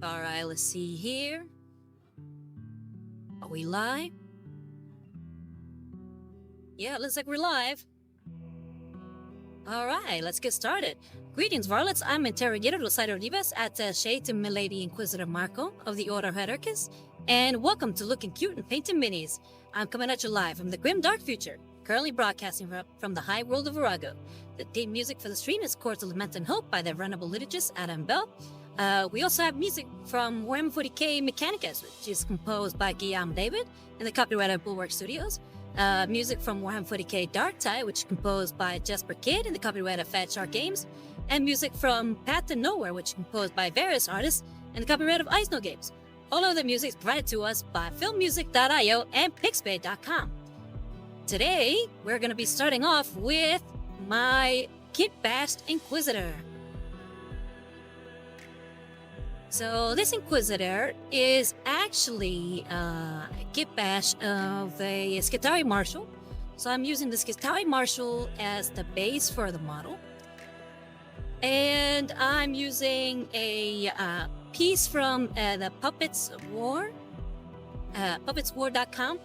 Alright, let's see here. Are we live? Yeah, looks like we're live. Alright, let's get started. Greetings, Varlets. I'm Interrogator Romeo Rivas, attaché to Milady Inquisitor Marco of the Ordo Xenos, and welcome to Looking Cute and Painting Minis. I'm coming at you live from the grim dark future, currently broadcasting from the high world of Virago. The theme music for the stream is Chords of Lament and Hope by the venerable liturgist Adam Bell. We also have music from Warhammer 40k Mechanicus, which is composed by Guillaume David and the copyright of Bulwark Studios. Music from Warhammer 40k Darktide, which is composed by Jesper Kyd and the copyright of Fat Shark Games. And music from Path to Nowhere, which is composed by various artists and the copyright of Ice No Games. All of the music is provided to us by filmmusic.io and pixpay.com. Today, we're going to be starting off with my kit-bashed Inquisitor. So this Inquisitor is actually a kit bash of a Skitarii Marshall. So I'm using the Skitarii Marshall as the base for the model. And I'm using a piece from the Puppetswar, Puppetswar.com.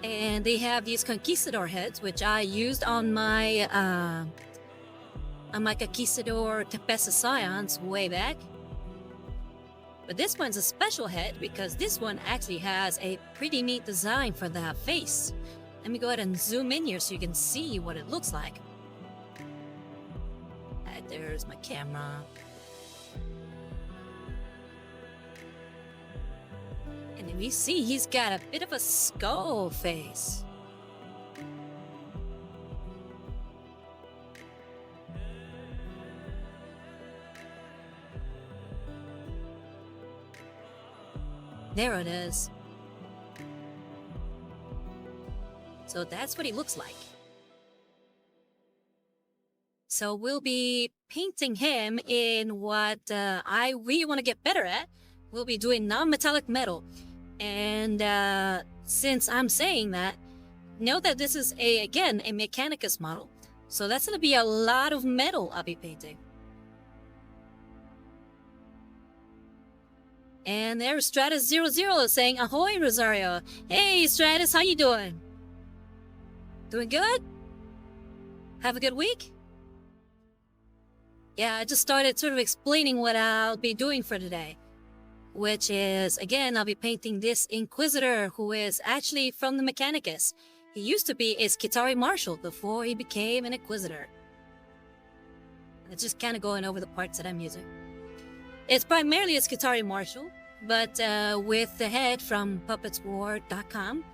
And they have these Conquistador heads, which I used on my Conquistador Tempesta Scions way back. But this one's a special head because this one actually has a pretty neat design for the face. Let me go ahead and zoom in here so you can see what it looks like. There's my camera. And then we see he's got a bit of a skull face. There it is. So that's what he looks like. So we'll be painting him in what I really want to get better at. We'll be doing non-metallic metal. And since I'm saying that, know that this is, again, a Mechanicus model. So that's going to be a lot of metal I'll be painting. And there's Stratus00 saying, "Ahoy, Rosario." Hey, Stratus, how you doing? Doing good? Have a good week? Yeah, I just started sort of explaining what I'll be doing for today. Which is, again, I'll be painting this Inquisitor, who is actually from the Mechanicus. He used to be a Skitarii Marshall before he became an Inquisitor. It's just kind of going over the parts that I'm using. It's primarily a Skitarii Marshall, but with the head from Puppetswar.com,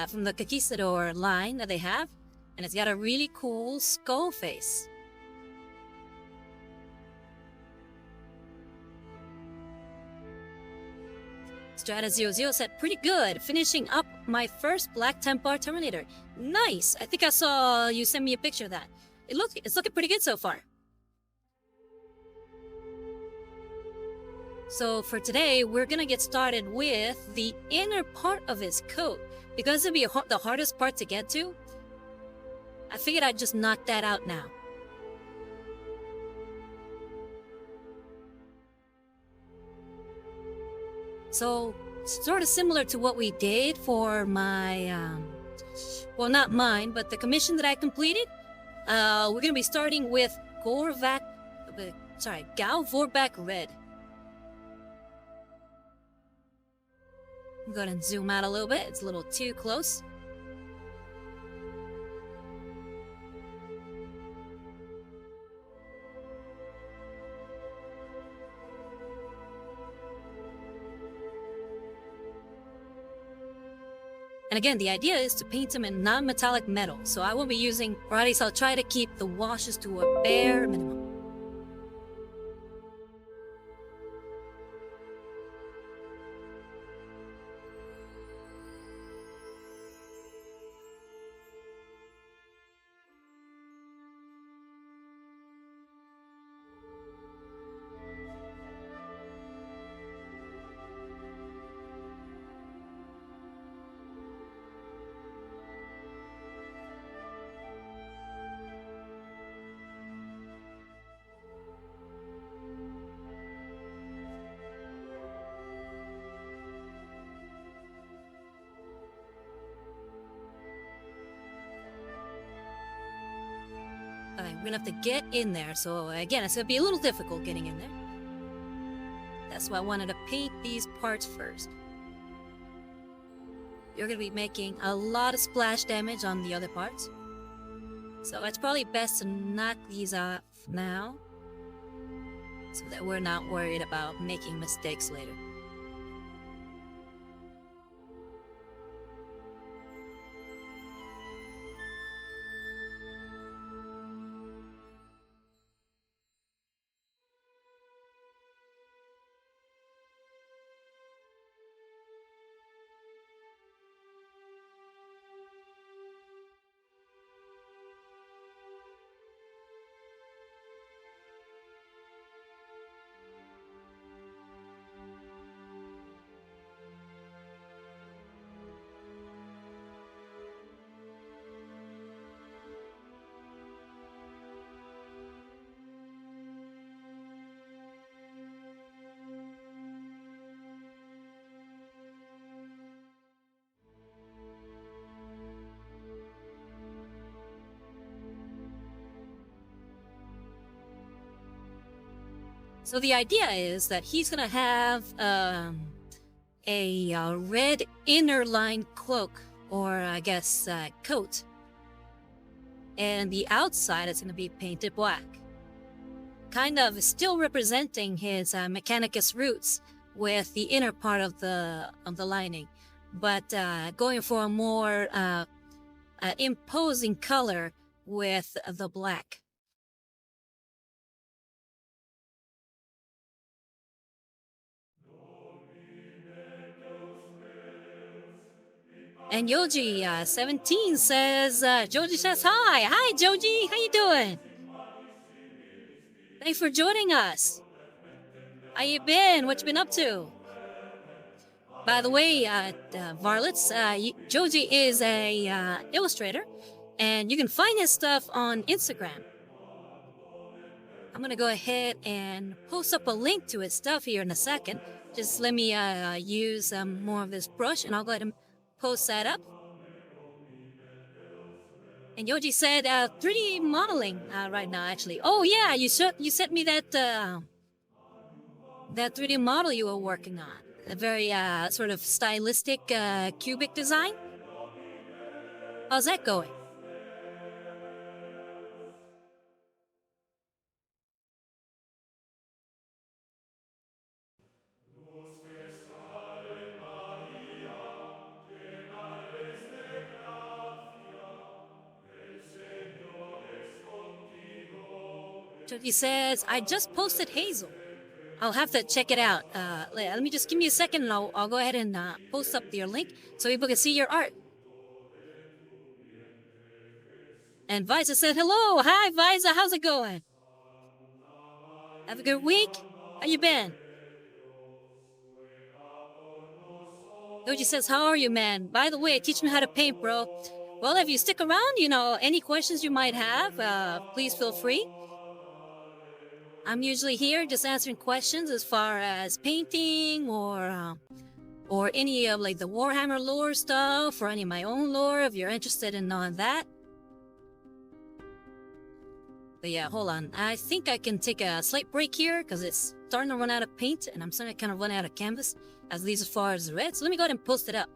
from the Conquistador line that they have, and it's got a really cool skull face. Strata00 said, "Pretty good. Finishing up my first Black Templar Terminator." Nice. I think I saw you send me a picture of that. It's looking pretty good so far. So for today, we're gonna get started with the inner part of his coat. Because it'll be the hardest part to get to, I figured I'd just knock that out now. So, sort of similar to what we did for my, well, not mine, but the commission that I completed. We're going to be starting with Gal Vorback Red. I'm going to zoom out a little bit. It's a little too close. And again, the idea is to paint them in non-metallic metal, so I won't be using, or at least I'll try to keep the washes to a bare minimum. we're gonna have to get in there. So again, it's gonna be a little difficult getting in there. That's why I wanted to paint these parts first. You're gonna be making a lot of splash damage on the other parts. So it's probably best to knock these off now, so that we're not worried about making mistakes later. So the idea is that he's gonna have a red inner line cloak, or I guess coat, and the outside is gonna be painted black, kind of still representing his Mechanicus roots with the inner part of the lining, but going for a more imposing color with the black. And Yoji 17 says, Joji says hi. Hi, Joji. How you doing? Thanks for joining us. How you been? What you been up to? By the way, Varlets, Joji is a illustrator, and you can find his stuff on Instagram. I'm gonna go ahead and post up a link to his stuff here in a second. Just let me use more of this brush, and I'll go ahead and post that up. And Yoji said 3D modeling right now, actually. Oh yeah, you sent me that that 3D model you were working on. A very sort of stylistic cubic design. How's that going? He says, I just posted Hazel. I'll have to check it out. Let me just give me a second, and I'll go ahead and post up your link so people can see your art. And Visa said, hello. Hi, Visa. How's it going? Have a good week? How you been? Yoji says, how are you, man? By the way, teach me how to paint, bro. Well, if you stick around, any questions you might have, please feel free. I'm usually here just answering questions as far as painting or any of like the Warhammer lore stuff or any of my own lore if you're interested in knowing that. But yeah, hold on. I think I can take a slight break here because it's starting to run out of paint and I'm starting to kind of run out of canvas, at least as far as the red. So let me go ahead and post it up.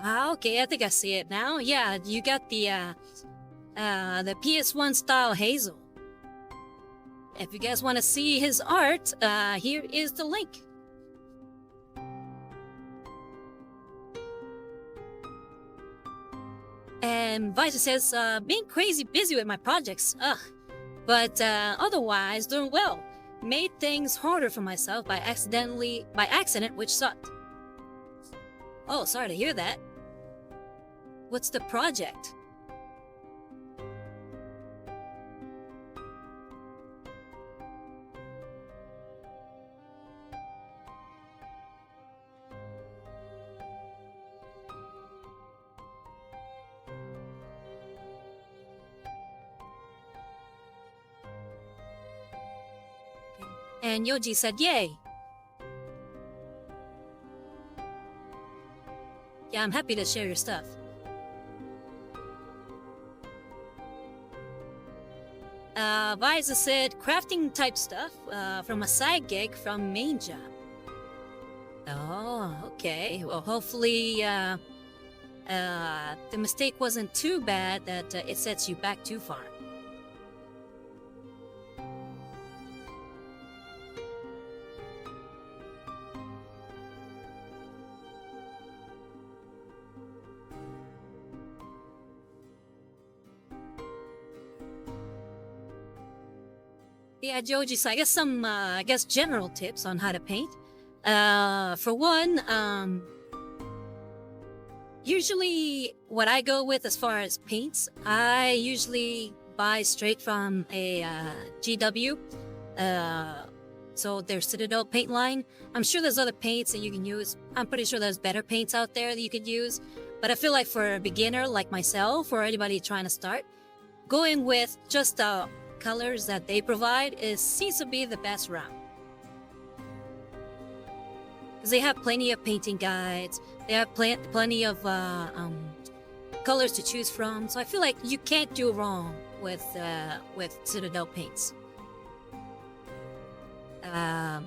Okay, I think I see it now. Yeah, you got the PS1 style Hazel. If you guys want to see his art, here is the link. And Visa says, being crazy busy with my projects, but otherwise doing well. Made things harder for myself by accident, which sucked. Oh, sorry to hear that. What's the project? And Yoji said, yay. Yeah, I'm happy to share your stuff. Visa said, crafting type stuff from a side gig from main job. Oh, okay. Well, hopefully the mistake wasn't too bad that it sets you back too far. Yeah, Joji, so I guess some, general tips on how to paint. For one, usually what I go with as far as paints, I usually buy straight from a GW. So their Citadel paint line. I'm sure there's other paints that you can use. I'm pretty sure there's better paints out there that you could use. But I feel like for a beginner like myself or anybody trying to start, going with just colors that they provide seems to be the best route. Because they have plenty of painting guides, they have plenty of colors to choose from, so I feel like you can't do wrong with Citadel paints. Maya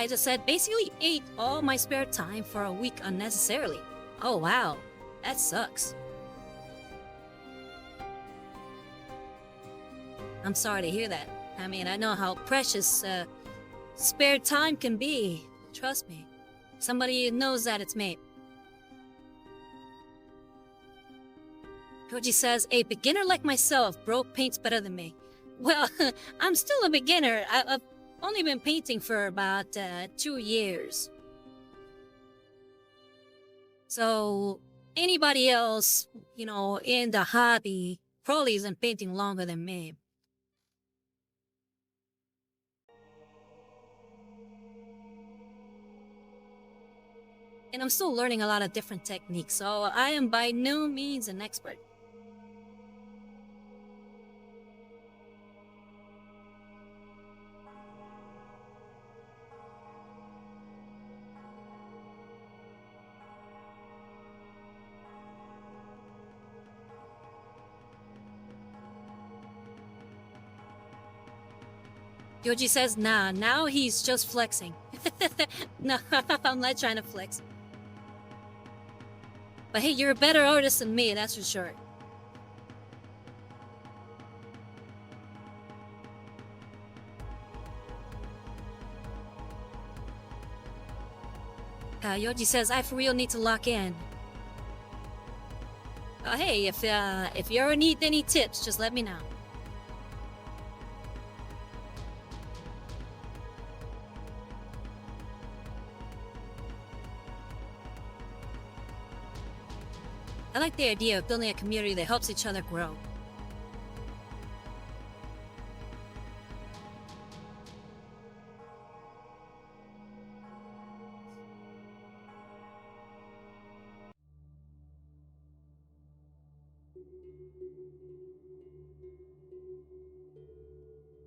said, basically ate all my spare time for a week unnecessarily. Oh wow, that sucks. I'm sorry to hear that. I mean, I know how precious spare time can be. Trust me. Somebody knows that it's me. Koji says, a beginner like myself, bro, paints better than me. Well, I'm still a beginner. I've only been painting for about 2 years. So, anybody else, in the hobby probably isn't painting longer than me. And I'm still learning a lot of different techniques, so I am by no means an expert. Yoji says, nah, now he's just flexing. No, I'm not trying to flex. But hey, you're a better artist than me, that's for sure. Yoji says, I for real need to lock in. Hey, if you ever need any tips, just let me know. I like the idea of building a community that helps each other grow.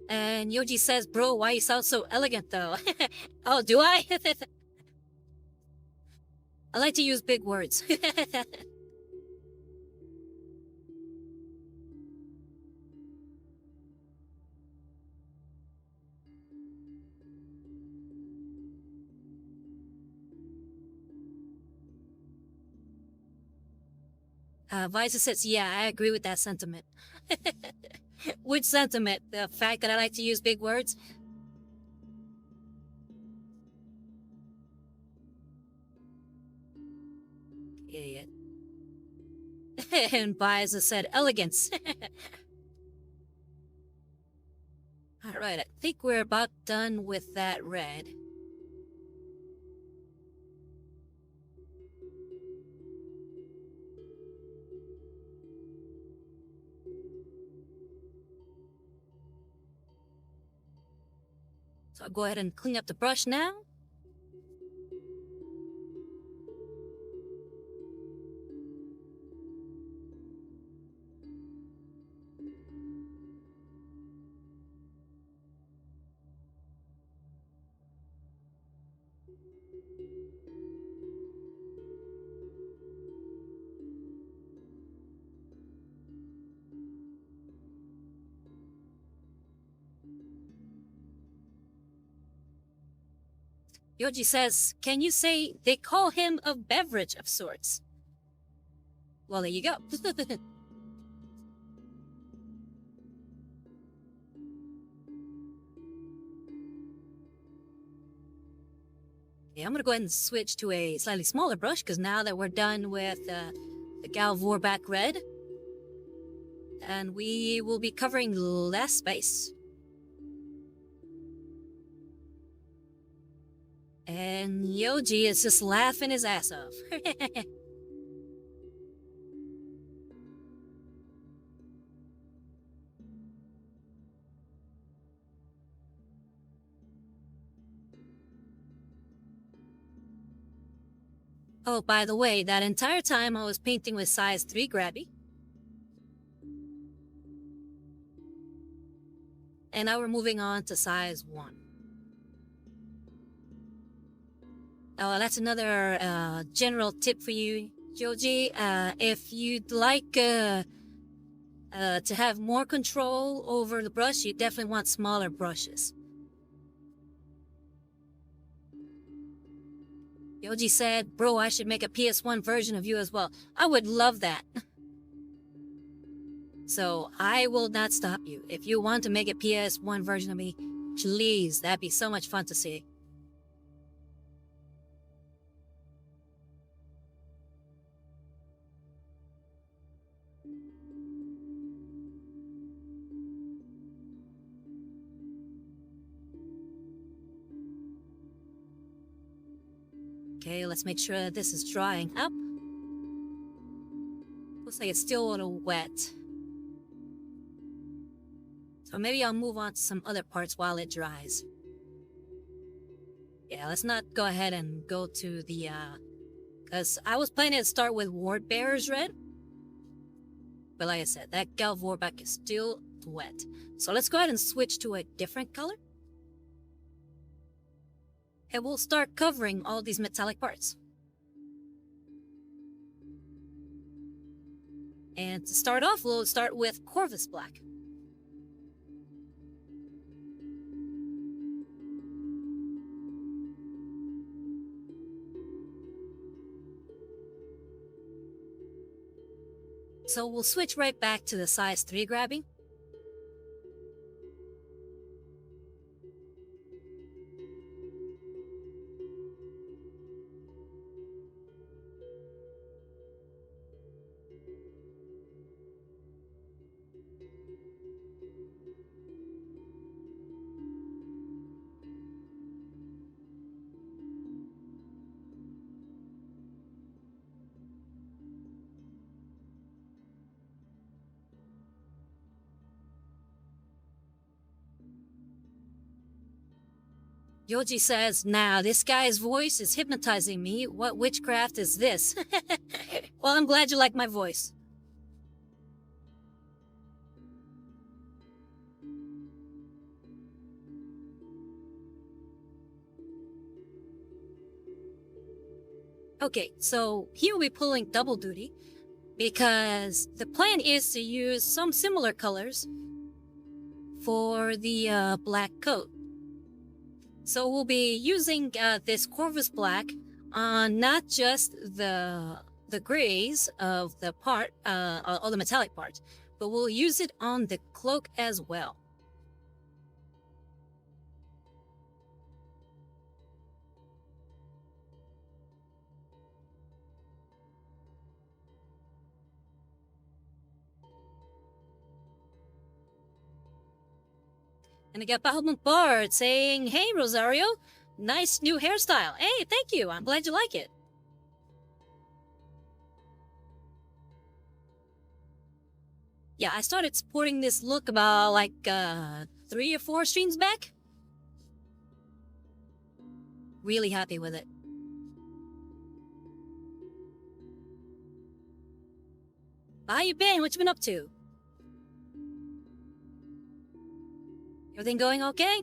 And Yoji says, bro, why you sound so elegant though? Oh, do I? I like to use big words. Visa says, yeah, I agree with that sentiment. Which sentiment? The fact that I like to use big words? Idiot. And Visa said, elegance. Alright, I think we're about done with that red. So I'll go ahead and clean up the brush now. Yoji says, can you say they call him a beverage of sorts? Well, there you go. Okay, I'm gonna go ahead and switch to a slightly smaller brush, because now that we're done with the Galvorback Red, and we will be covering less space. And Yoji is just laughing his ass off. Oh, by the way, that entire time I was painting with size 3 grabby. And now we're moving on to size 1. Oh, that's another general tip for you, Yoji. If you'd like to have more control over the brush, you definitely want smaller brushes. Yoji said, bro, I should make a PS1 version of you as well. I would love that. So I will not stop you. If you want to make a PS1 version of me, please, that'd be so much fun to see. Okay, let's make sure that this is drying up. Looks like it's still a little wet. So maybe I'll move on to some other parts while it dries. Yeah, let's not go ahead and go to the, because I was planning to start with Ward Bearer's Red. But like I said, that Galvorback is still wet. So let's go ahead and switch to a different color. And we'll start covering all these metallic parts. And to start off, we'll start with Corvus Black. So we'll switch right back to the size 3 grabbing. Yoji says, now this guy's voice is hypnotizing me. What witchcraft is this? Well, I'm glad you like my voice. Okay, so he will be pulling double duty because the plan is to use some similar colors for the black coat. So we'll be using this Corvus Black on not just the grays of the part, all the metallic parts, but we'll use it on the cloak as well. And I got Bahamut Bard saying, hey, Rosario, nice new hairstyle. Hey, thank you. I'm glad you like it. Yeah, I started sporting this look about like 3 or 4 streams back. Really happy with it. How you been? What you been up to? Everything going okay?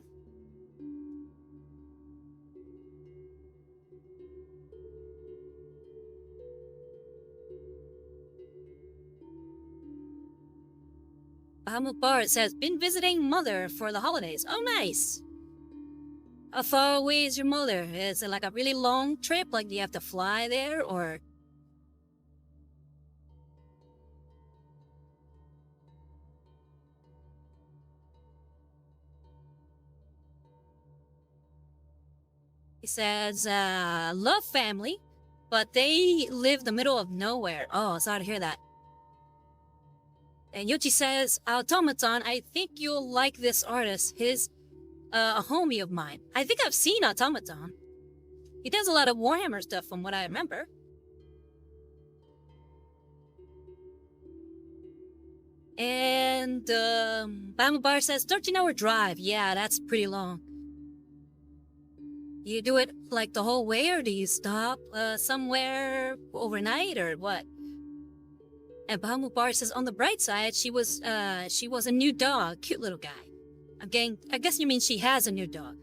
Bahamut Bard says, been visiting mother for the holidays. Oh, nice. How far away is your mother? Is it like a really long trip? Like, do you have to fly there, or? He says, love family, but they live in the middle of nowhere. Oh, sorry to hear that. And Yochi says, Automaton, I think you'll like this artist. He's a homie of mine. I think I've seen Automaton. He does a lot of Warhammer stuff from what I remember. And Bamabar says 13-hour drive. Yeah, that's pretty long. You do it like the whole way, or do you stop somewhere overnight, or what? And Bamabar says on the bright side, she was a new dog, cute little guy. I guess you mean she has a new dog.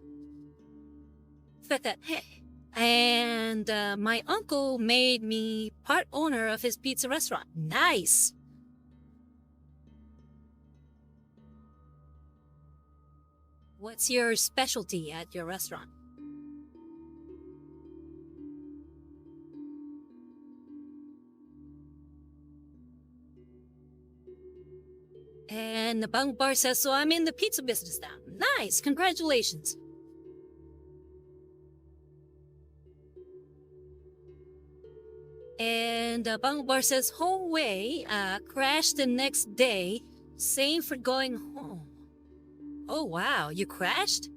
And my uncle made me part owner of his pizza restaurant. Nice. What's your specialty at your restaurant? And the Bang Bar says, so I'm in the pizza business now. Nice, congratulations. And Bang Bar says, whole way, crashed the next day, same for going home. Oh wow, you crashed?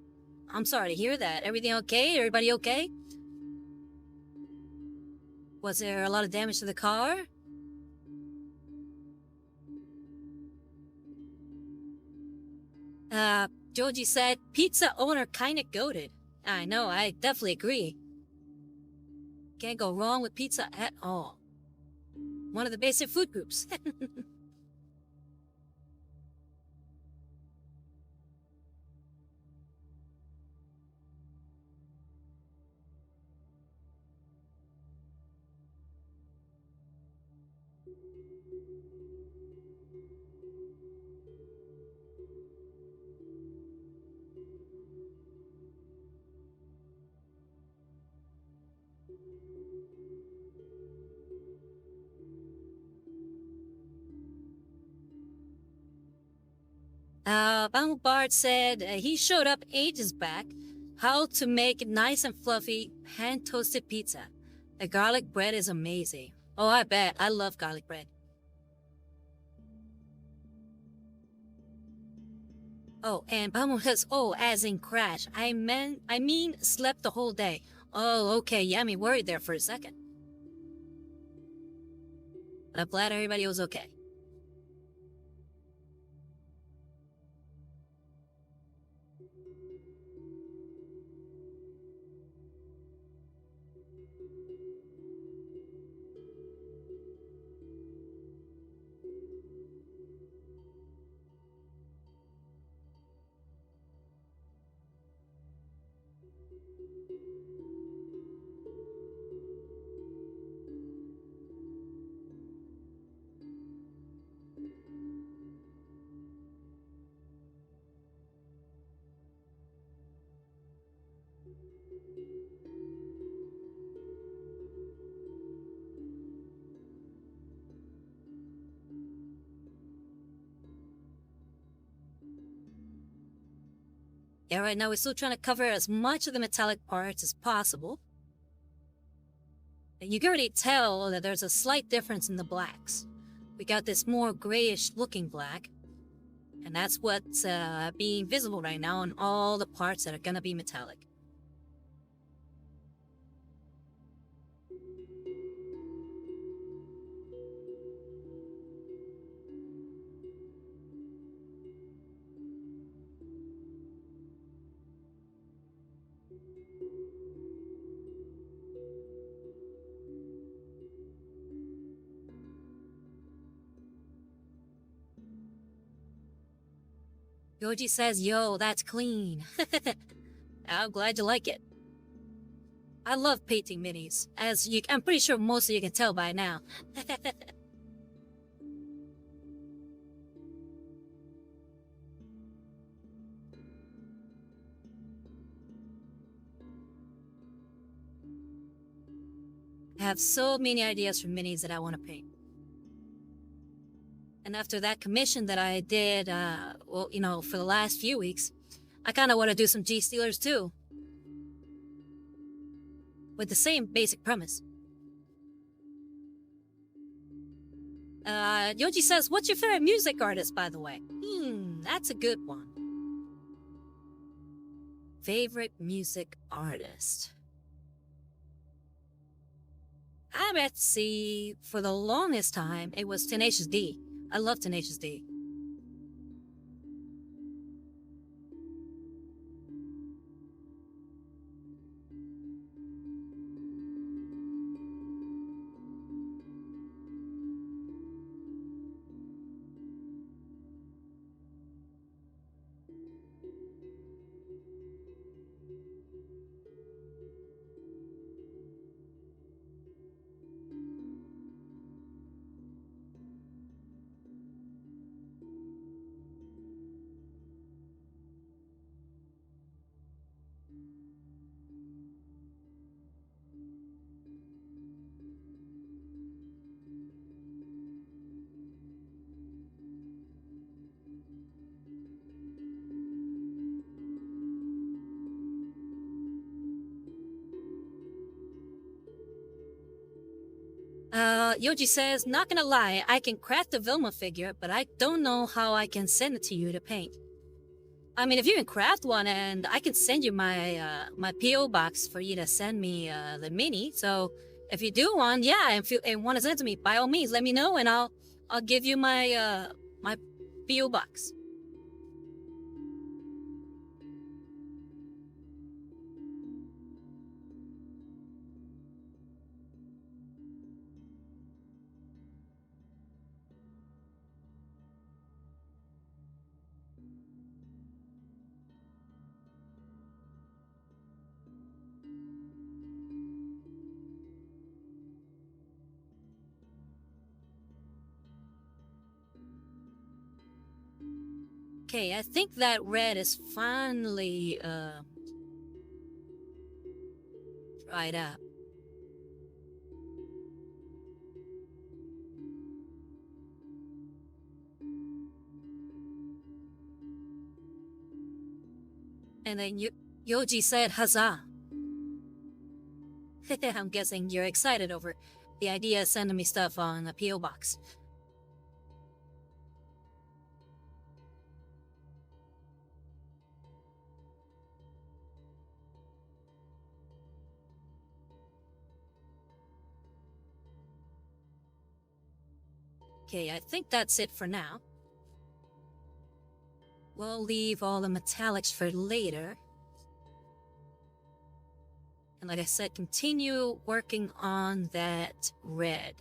I'm sorry to hear that. Everything okay? Everybody okay? Was there a lot of damage to the car? Joji said, pizza owner kinda goated. I know, I definitely agree. Can't go wrong with pizza at all. One of the basic food groups. Bart said he showed up ages back. How to make nice and fluffy hand-toasted pizza. The garlic bread is amazing. Oh, I bet. I love garlic bread. Oh, and Bamu says, oh, as in crash. I mean, slept the whole day. Oh, okay. Yeah, me worried there for a second. But I'm glad everybody was okay. Yeah, right now we're still trying to cover as much of the metallic parts as possible. And you can already tell that there's a slight difference in the blacks. We got this more grayish looking black. And that's what's being visible right now on all the parts that are gonna be metallic. Goji says, yo, that's clean. I'm glad you like it. I love painting minis, I'm pretty sure most of you can tell by now. I have so many ideas for minis that I want to paint. And after that commission that I did, for the last few weeks, I kind of want to do some G-Stealers too. With the same basic premise. Yoji says, what's your favorite music artist, by the way? That's a good one. Favorite music artist. I bet see, for the longest time, it was Tenacious D. I love Tenacious D. Yoji says, not gonna lie, I can craft a Vilma figure, but I don't know how I can send it to you to paint. I mean, if you can craft one, and I can send you my my P.O. box for you to send me the mini. So if you do one, yeah, and want to send it to me, by all means, let me know, and I'll give you my my P.O. box. Okay, I think that red is finally dried up. And then Yoji said, huzzah. I'm guessing you're excited over the idea of sending me stuff on a P.O. box. Okay, I think that's it for now. We'll leave all the metallics for later. And like I said, continue working on that red.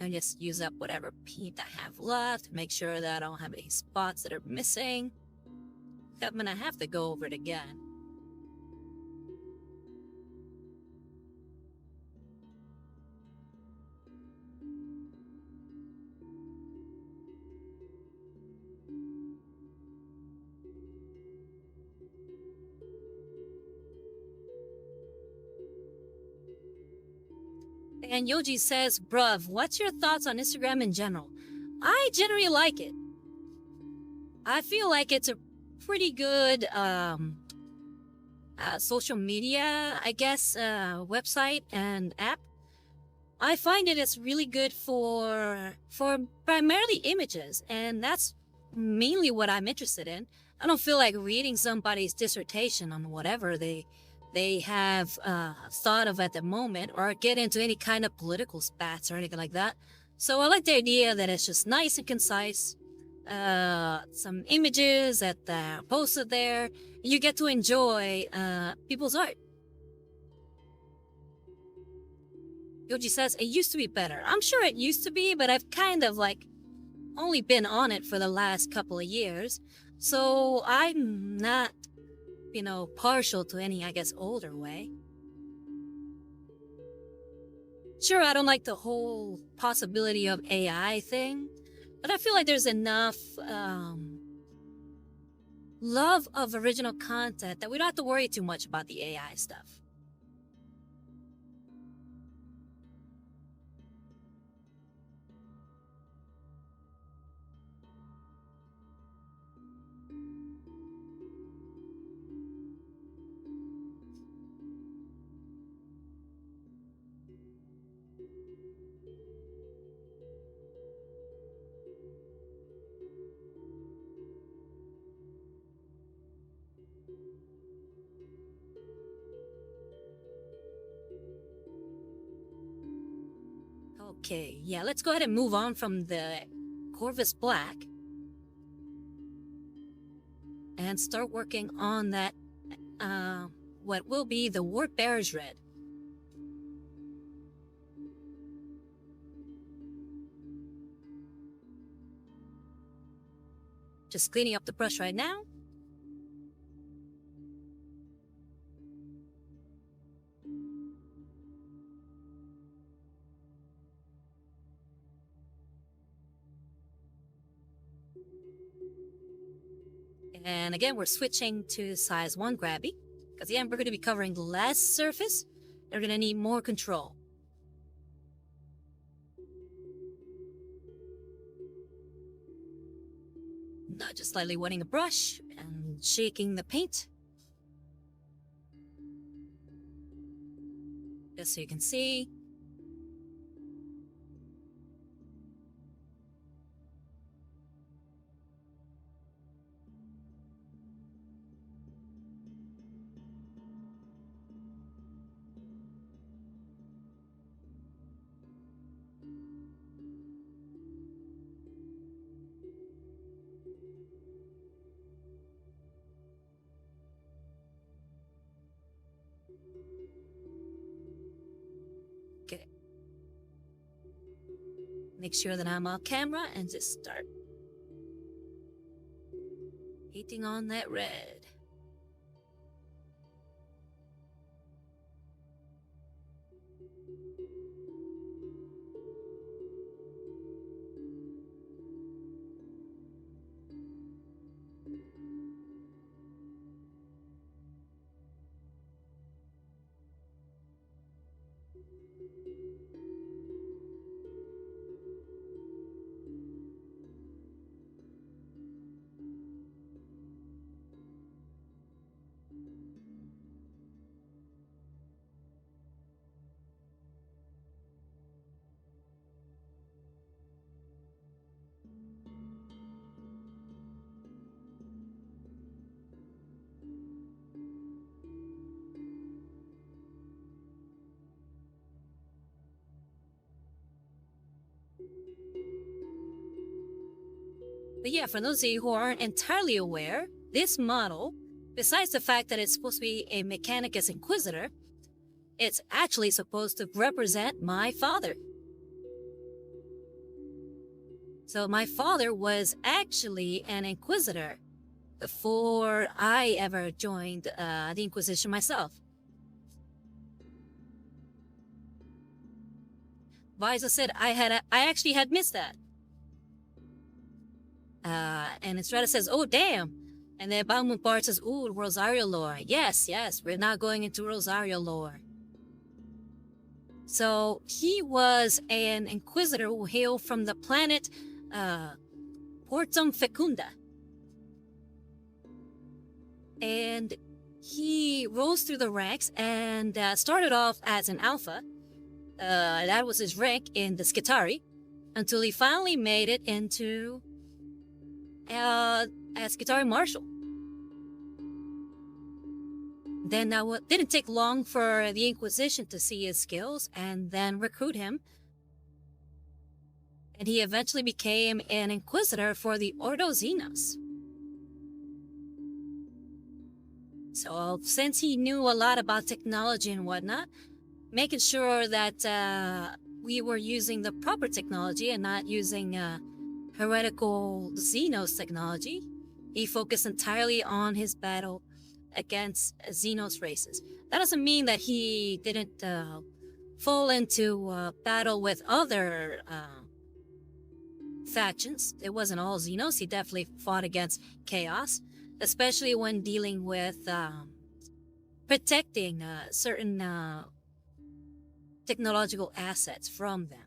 And just use up whatever paint I have left. Make sure that I don't have any spots that are missing. I'm gonna have to go over it again. And Yoji says, bruv, what's your thoughts on Instagram in general? I generally like it. I feel like it's a pretty good social media, I guess, website and app. I find it's really good for primarily images, and that's mainly what I'm interested in. I don't feel like reading somebody's dissertation on whatever they have thought of at the moment, or get into any kind of political spats or anything like that. So I like the idea that it's just nice and concise. Some images that are posted there. You get to enjoy people's art. Yoji says, it used to be better. I'm sure it used to be, but I've kind of only been on it for the last couple of years. So I'm not, partial to any, I guess, older way. Sure, I don't like the whole possibility of AI thing, but I feel like there's enough love of original content that we don't have to worry too much about the AI stuff. Okay, yeah, let's go ahead and move on from the Corvus Black and start working on that, what will be the Wart Bearer's Red. Just cleaning up the brush right now. And again, we're switching to size 1 grabby, because again, we're going to be covering less surface. We're going to need more control. Now just slightly wetting the brush and shaking the paint. Just so you can see. Okay. Make sure that I'm off camera and just start painting on that red. But yeah, for those of you who aren't entirely aware, this model, besides the fact that it's supposed to be a Mechanicus Inquisitor, it's actually supposed to represent my father. So my father was actually an Inquisitor before I ever joined the Inquisition myself. But as I said, I actually had missed that. And Estrada says, "Oh, damn." And then Baumund Bart says, "Ooh, Rosario lore. Yes, we're not going into Rosario lore." So he was an Inquisitor who hailed from the planet Portum Fecunda. And he rose through the ranks and started off as an alpha. That was his rank in the Skitarii, until he finally made it into as Skitarii Marshall. Then it didn't take long for the Inquisition to see his skills and then recruit him. And he eventually became an Inquisitor for the Ordo Xenos. So since he knew a lot about technology and whatnot, making sure that we were using the proper technology and not using heretical Xenos technology, he focused entirely on his battle against Xenos races. That doesn't mean that he didn't fall into battle with other factions. It wasn't all Xenos. He definitely fought against Chaos, especially when dealing with protecting certain technological assets from them.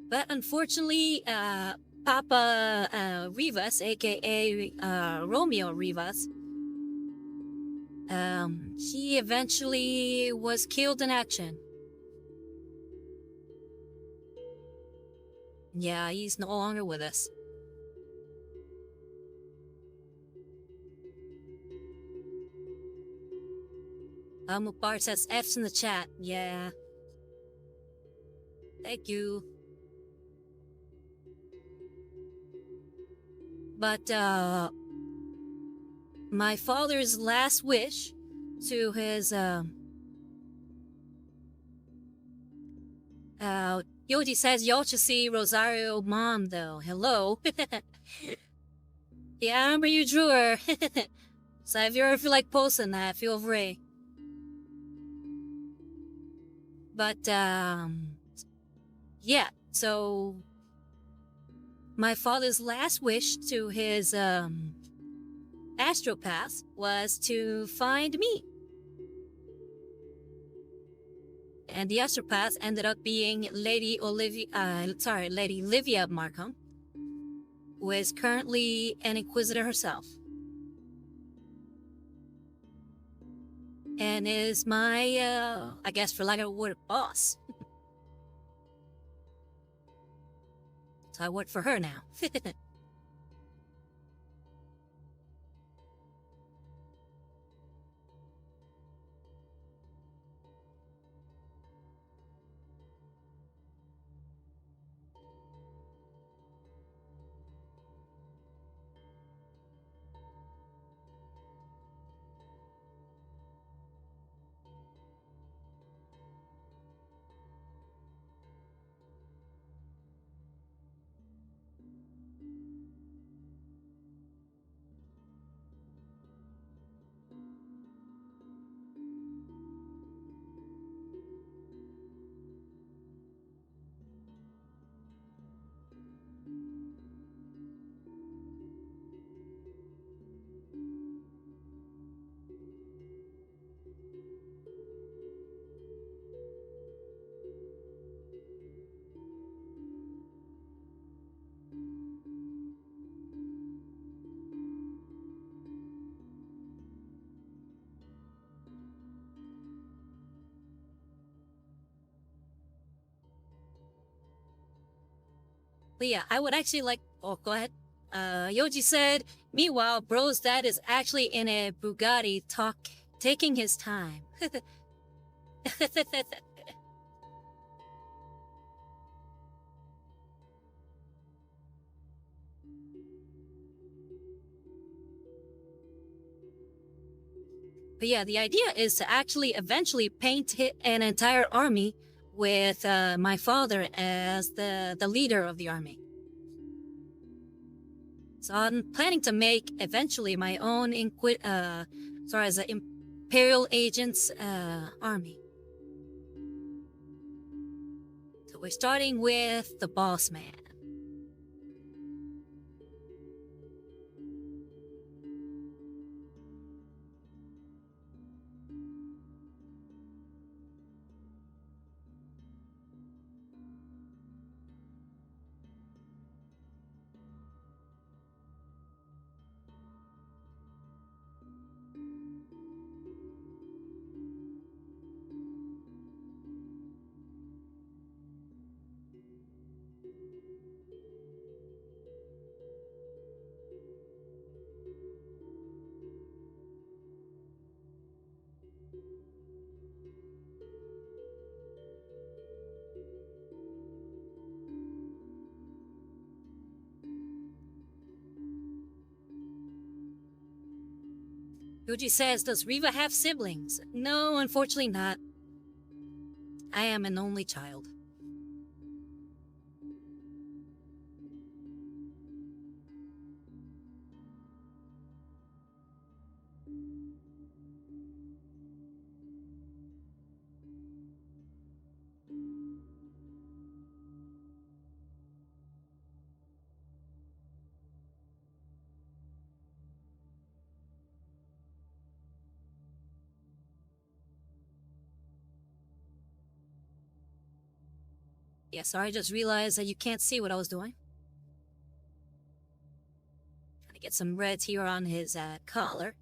But unfortunately, Papa Rivas, aka Romeo Rivas, He eventually was killed in action. Yeah, he's no longer with us. Mupar says F's in the chat. Yeah. Thank you. But, my father's last wish to his, Yoji says y'all should see Rosario mom, though. Hello. Yeah, I remember you drew her. So if you ever feel like posting that, feel free. But, yeah, so my father's last wish to his, astropath was to find me. And the astropath ended up being Lady Livia Markham, who is currently an Inquisitor herself. And is my, I guess for lack of a word, boss. So I work for her now. But yeah, I would actually like... Oh, go ahead. Yoji said, meanwhile, bro's dad is actually in a Bugatti taking his time. But yeah, the idea is to actually eventually paint an entire army with my father as the leader of the army. So I'm planning to make eventually my own as an Imperial Agents army. So we're starting with the boss man. Yuji says, does Riva have siblings? No, unfortunately not. I am an only child. Yeah, sorry, I just realized that you can't see what I was doing. Trying to get some reds here on his collar.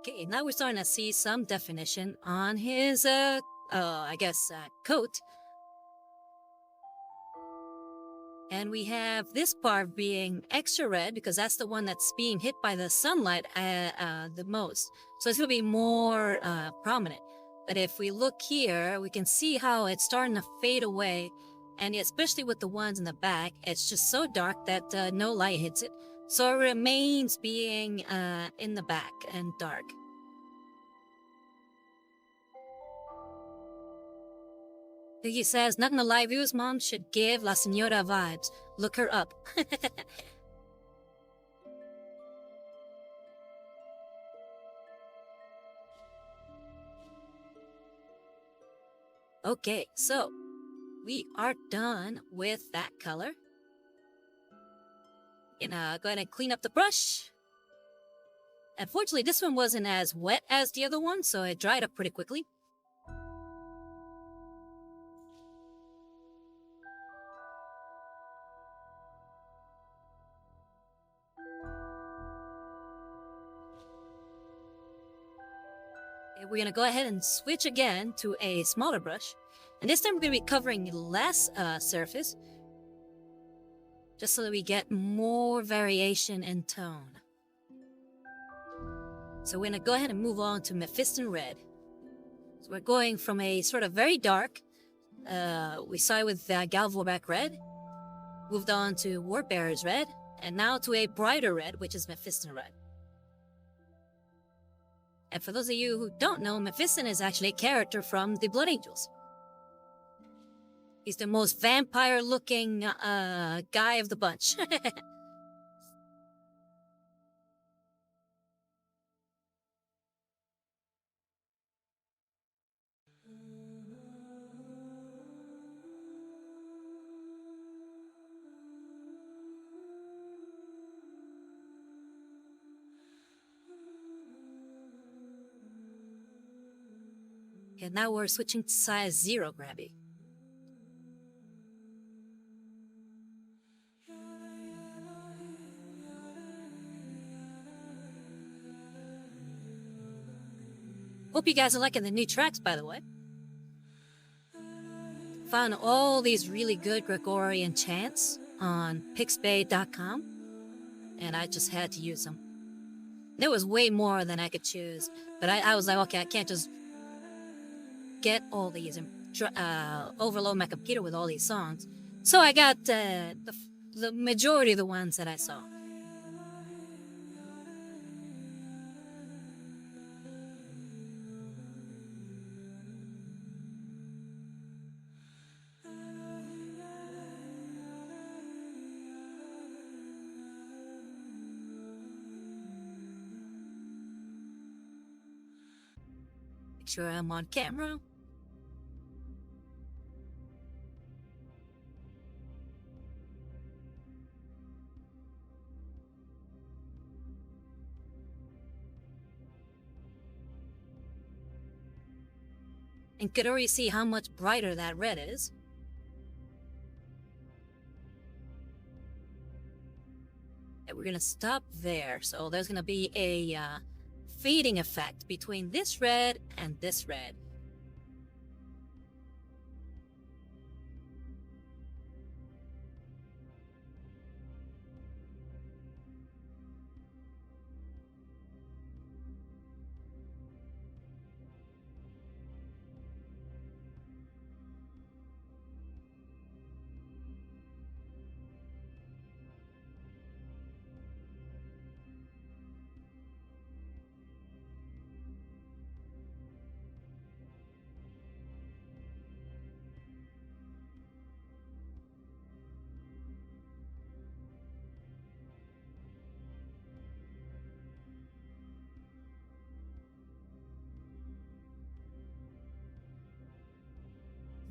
Okay, now we're starting to see some definition on his, coat. And we have this part being extra red because that's the one that's being hit by the sunlight the most. So it's going to be more prominent. But if we look here, we can see how it's starting to fade away. And especially with the ones in the back, it's just so dark that no light hits it. So it remains being in the back and dark. He says, not gonna lie, viewers, mom should give La Senora vibes. Look her up. Okay, so we are done with that color. Gonna go ahead and clean up the brush. Unfortunately, this one wasn't as wet as the other one, so it dried up pretty quickly. We're gonna go ahead and switch again to a smaller brush. And this time we're gonna be covering less surface, just so that we get more variation in tone. So we're gonna go ahead and move on to Mephiston Red. So we're going from a sort of very dark, we started with Galvorback Red, moved on to Warbearers Red, and now to a brighter red, which is Mephiston Red. And for those of you who don't know, Mephiston is actually a character from the Blood Angels. He's the most vampire-looking guy of the bunch. And now we're switching to size 0 Grabby. Hope you guys are liking the new tracks, by the way. Found all these really good Gregorian chants on pixbay.com, and I just had to use them. There was way more than I could choose, but I was like, okay, I can't just get all these and overload my computer with all these songs. So I got the majority of the ones that I saw. Make sure I'm on camera. And could already see how much brighter that red is. And we're gonna stop there. So there's gonna be a fading effect between this red and this red.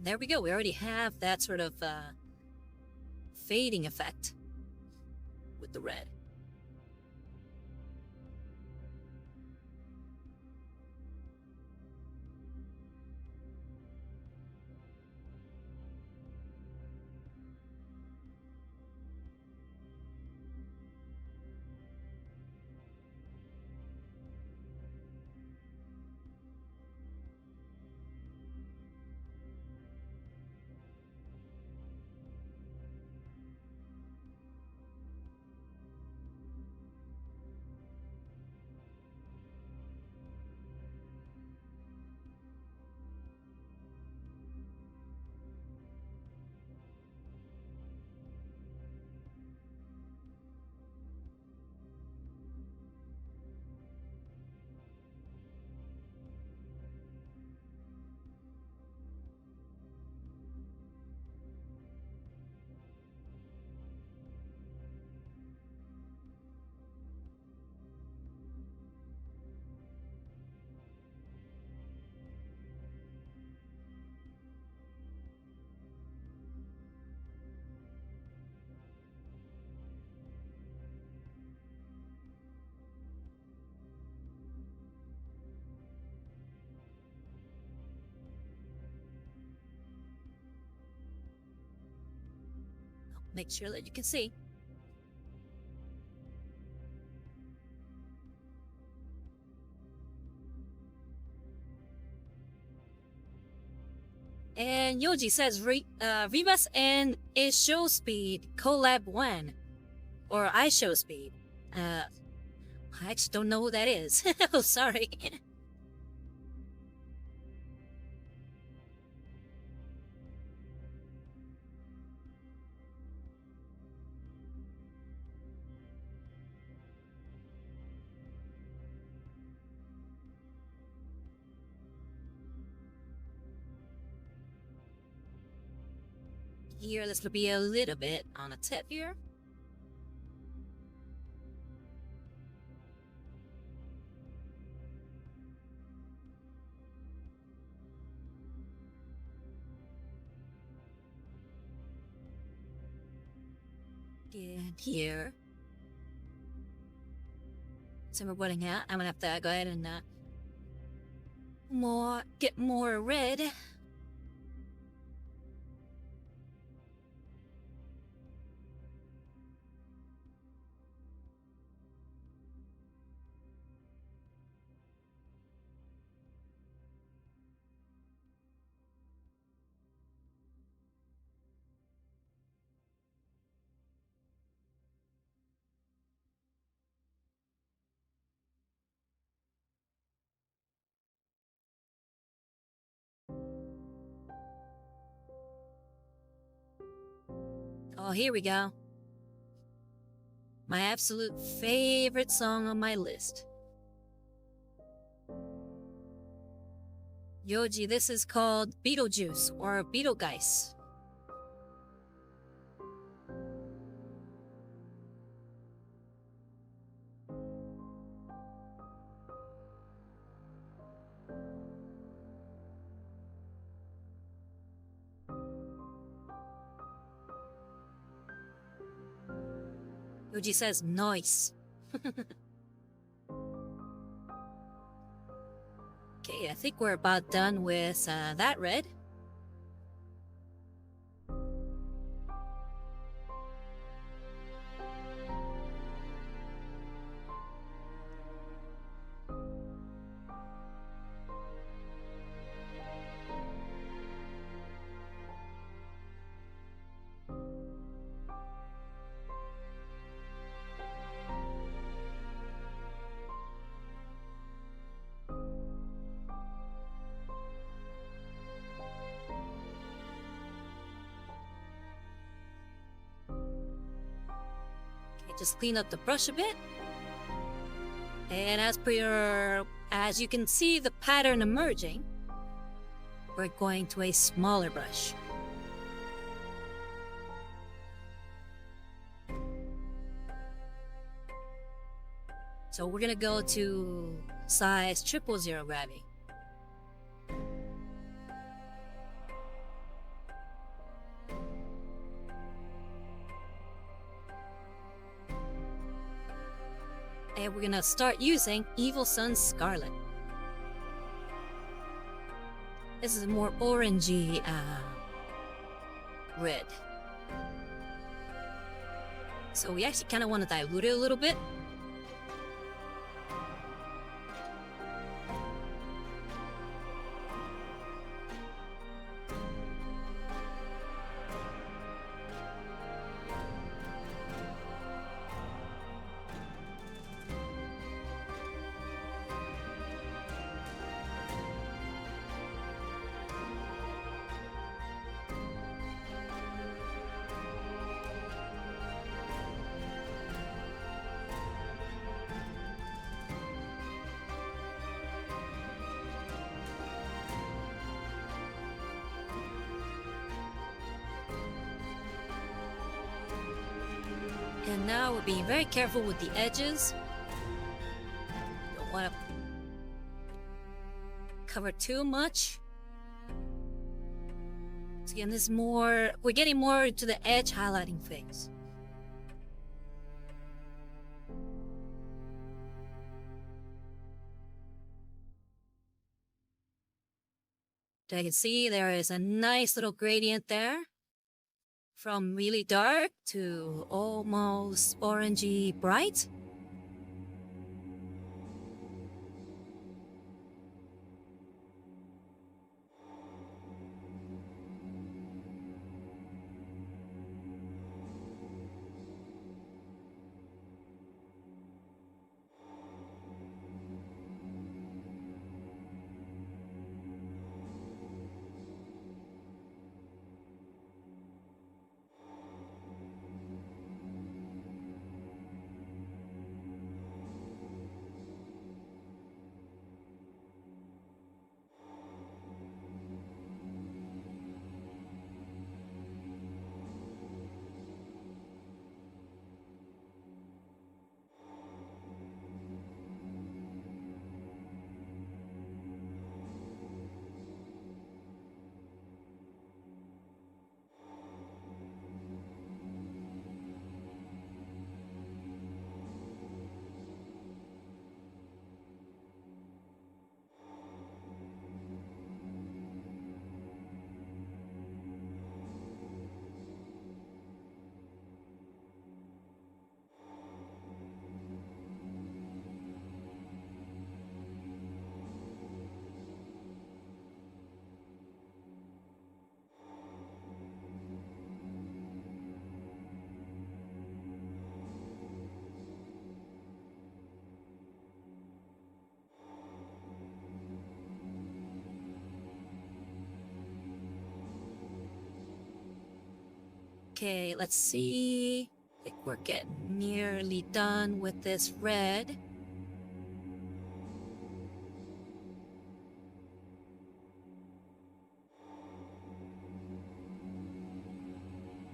There we go. We already have that sort of fading effect with the red. make sure that you can see. And Yoji says Rivas and is show speed collab when? Or I show speed. I actually don't know who that is. Oh, sorry. Here, this will be a little bit on a tip here. And here. So we're putting out. I'm gonna have to go ahead and get more red. Oh, here we go. My absolute favorite song on my list. Yoji, this is called Beetlejuice or Beetlegeist. Yoji says nice. Okay, I think we're about done with that red. Just clean up the brush a bit. And as you can see the pattern emerging, we're going to a smaller brush. So we're gonna go to size 000 gravity. And we're gonna start using Evil Sun's Scarlet. This is a more orangey red. So we actually kind of want to dilute it a little bit. And now we're being very careful with the edges. Don't want to cover too much. So again, we're getting more into the edge highlighting phase. So you can see there is a nice little gradient there From really dark to almost orangey bright. Okay, let's see. I think we're getting nearly done with this red.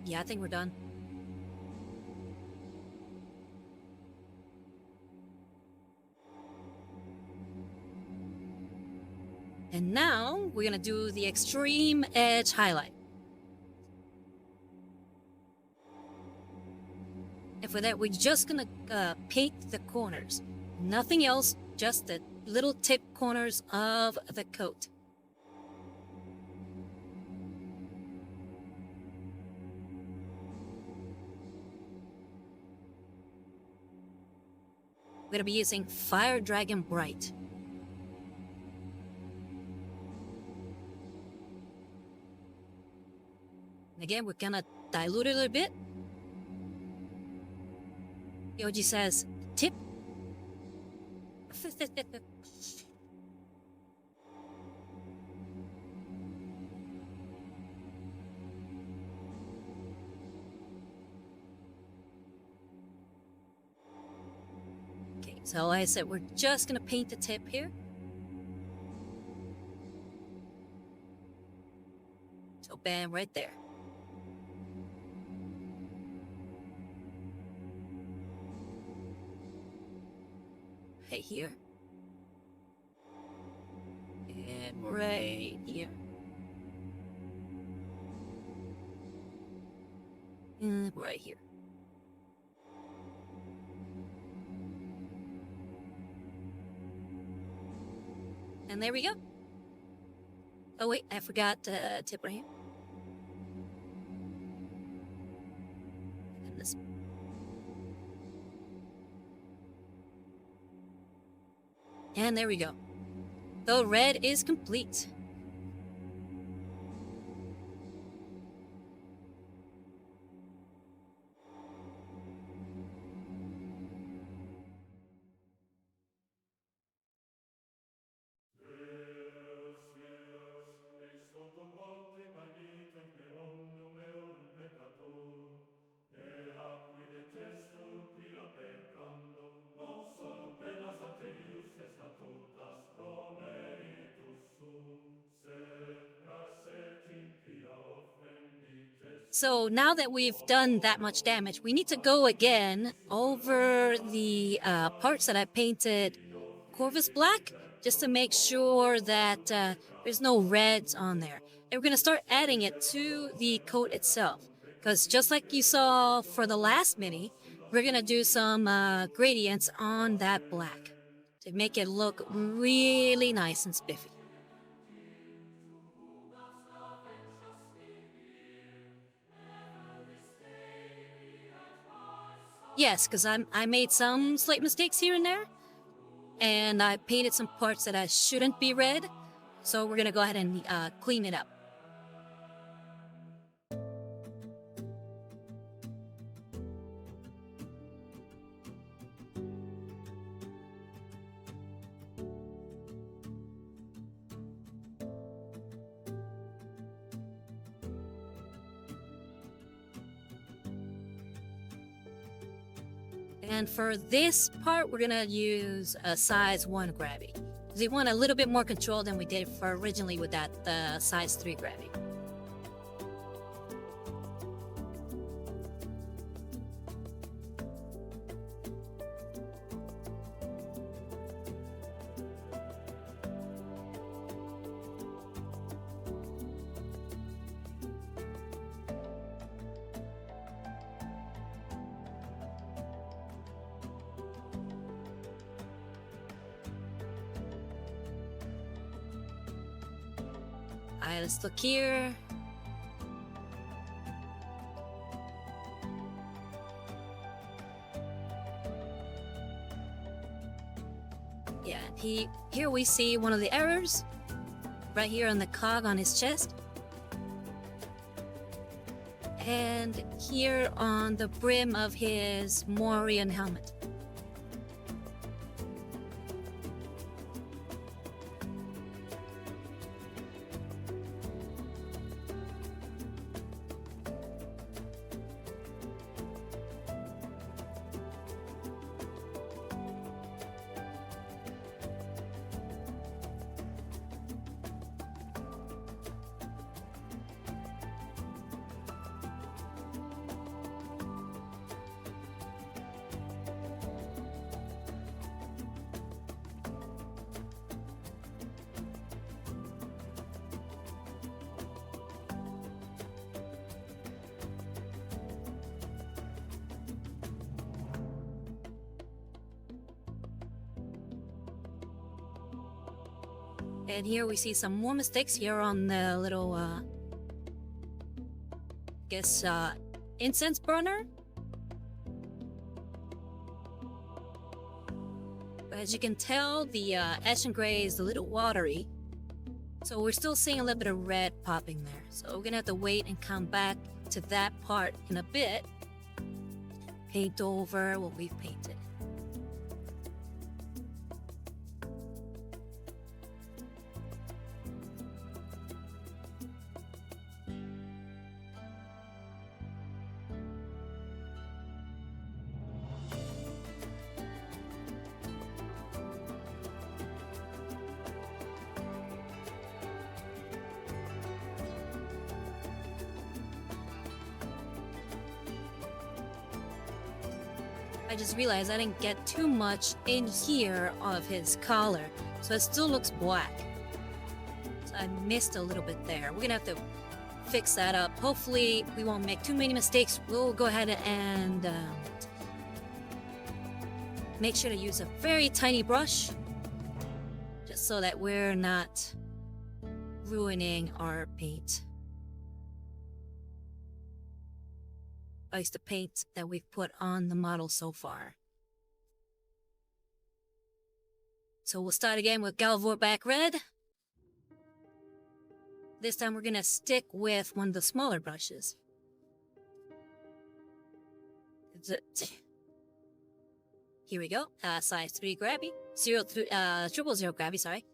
Yeah, I think we're done. And now we're gonna do the extreme edge highlight. And for that, we're just gonna paint the corners. Nothing else, just the little tip corners of the coat. We're gonna be using Fire Dragon Bright. And again, we're gonna dilute it a little bit. Yoji says, tip. Okay, so like I said, we're just gonna paint the tip here. So bam, right there. Right here. And right here. And right here. And there we go. Oh wait, I forgot tip right here. And this. And there we go. The red is complete. So now that we've done that much damage, we need to go again over the parts that I painted Corvus black, just to make sure that there's no reds on there. And we're going to start adding it to the coat itself. Because just like you saw for the last mini, we're going to do some gradients on that black to make it look really nice and spiffy. Yes, because I made some slight mistakes here and there, and I painted some parts that I shouldn't be red. So we're gonna go ahead and clean it up. And for this part, we're gonna use a size 1 grabby. Because we want a little bit more control than we did for originally with that size 3 grabby. Alright, let's look here. Yeah, here we see one of the errors. Right here on the cog on his chest. And here on the brim of his Morian helmet. And here we see some more mistakes here on the little, incense burner. As you can tell, the Ashen Gray is a little watery. So we're still seeing a little bit of red popping there. So we're gonna have to wait and come back to that part in a bit. Paint over what we've painted. I just realized I didn't get too much in here of his collar, so it still looks black. So I missed a little bit there. We're gonna have to fix that up. Hopefully we won't make too many mistakes. We'll go ahead and make sure to use a very tiny brush, just so that we're not ruining our paint. At least the paint that we've put on the model so far. So we'll start again with Galvor Back Red. This time we're gonna stick with one of the smaller brushes. Here we go. Size 3 grabby. 000 grabby, sorry.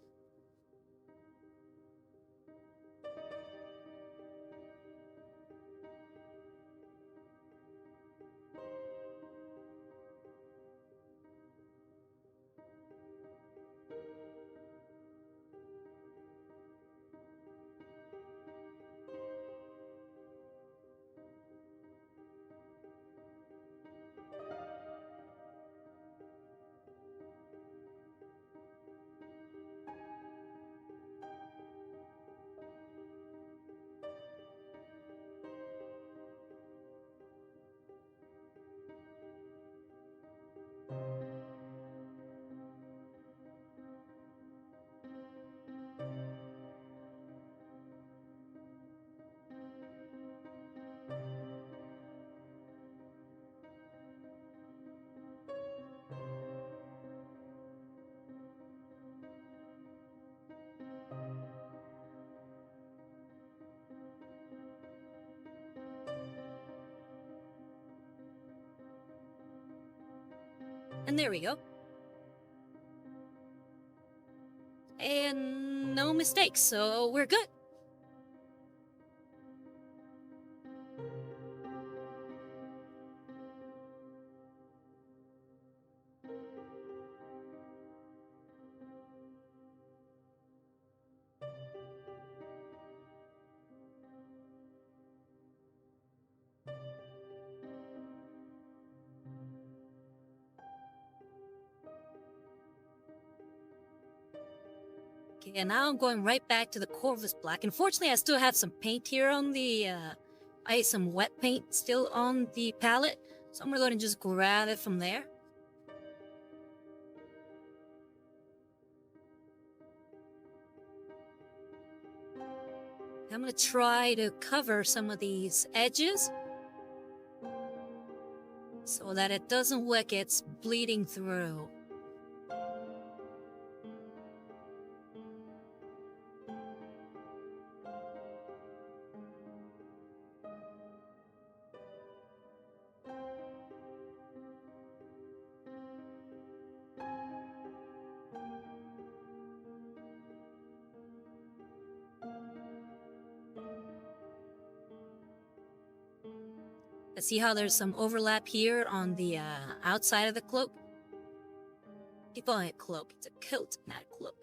And there we go. And no mistakes, so we're good. Okay, and now I'm going right back to the Corvus Black. Unfortunately, I still have some paint here on the, I have some wet paint still on the palette, so I'm going to just grab it from there. I'm going to try to cover some of these edges so that it doesn't look like it's bleeding through. See how there's some overlap here on the outside of the cloak? Keep calling it cloak. It's a coat, not a cloak.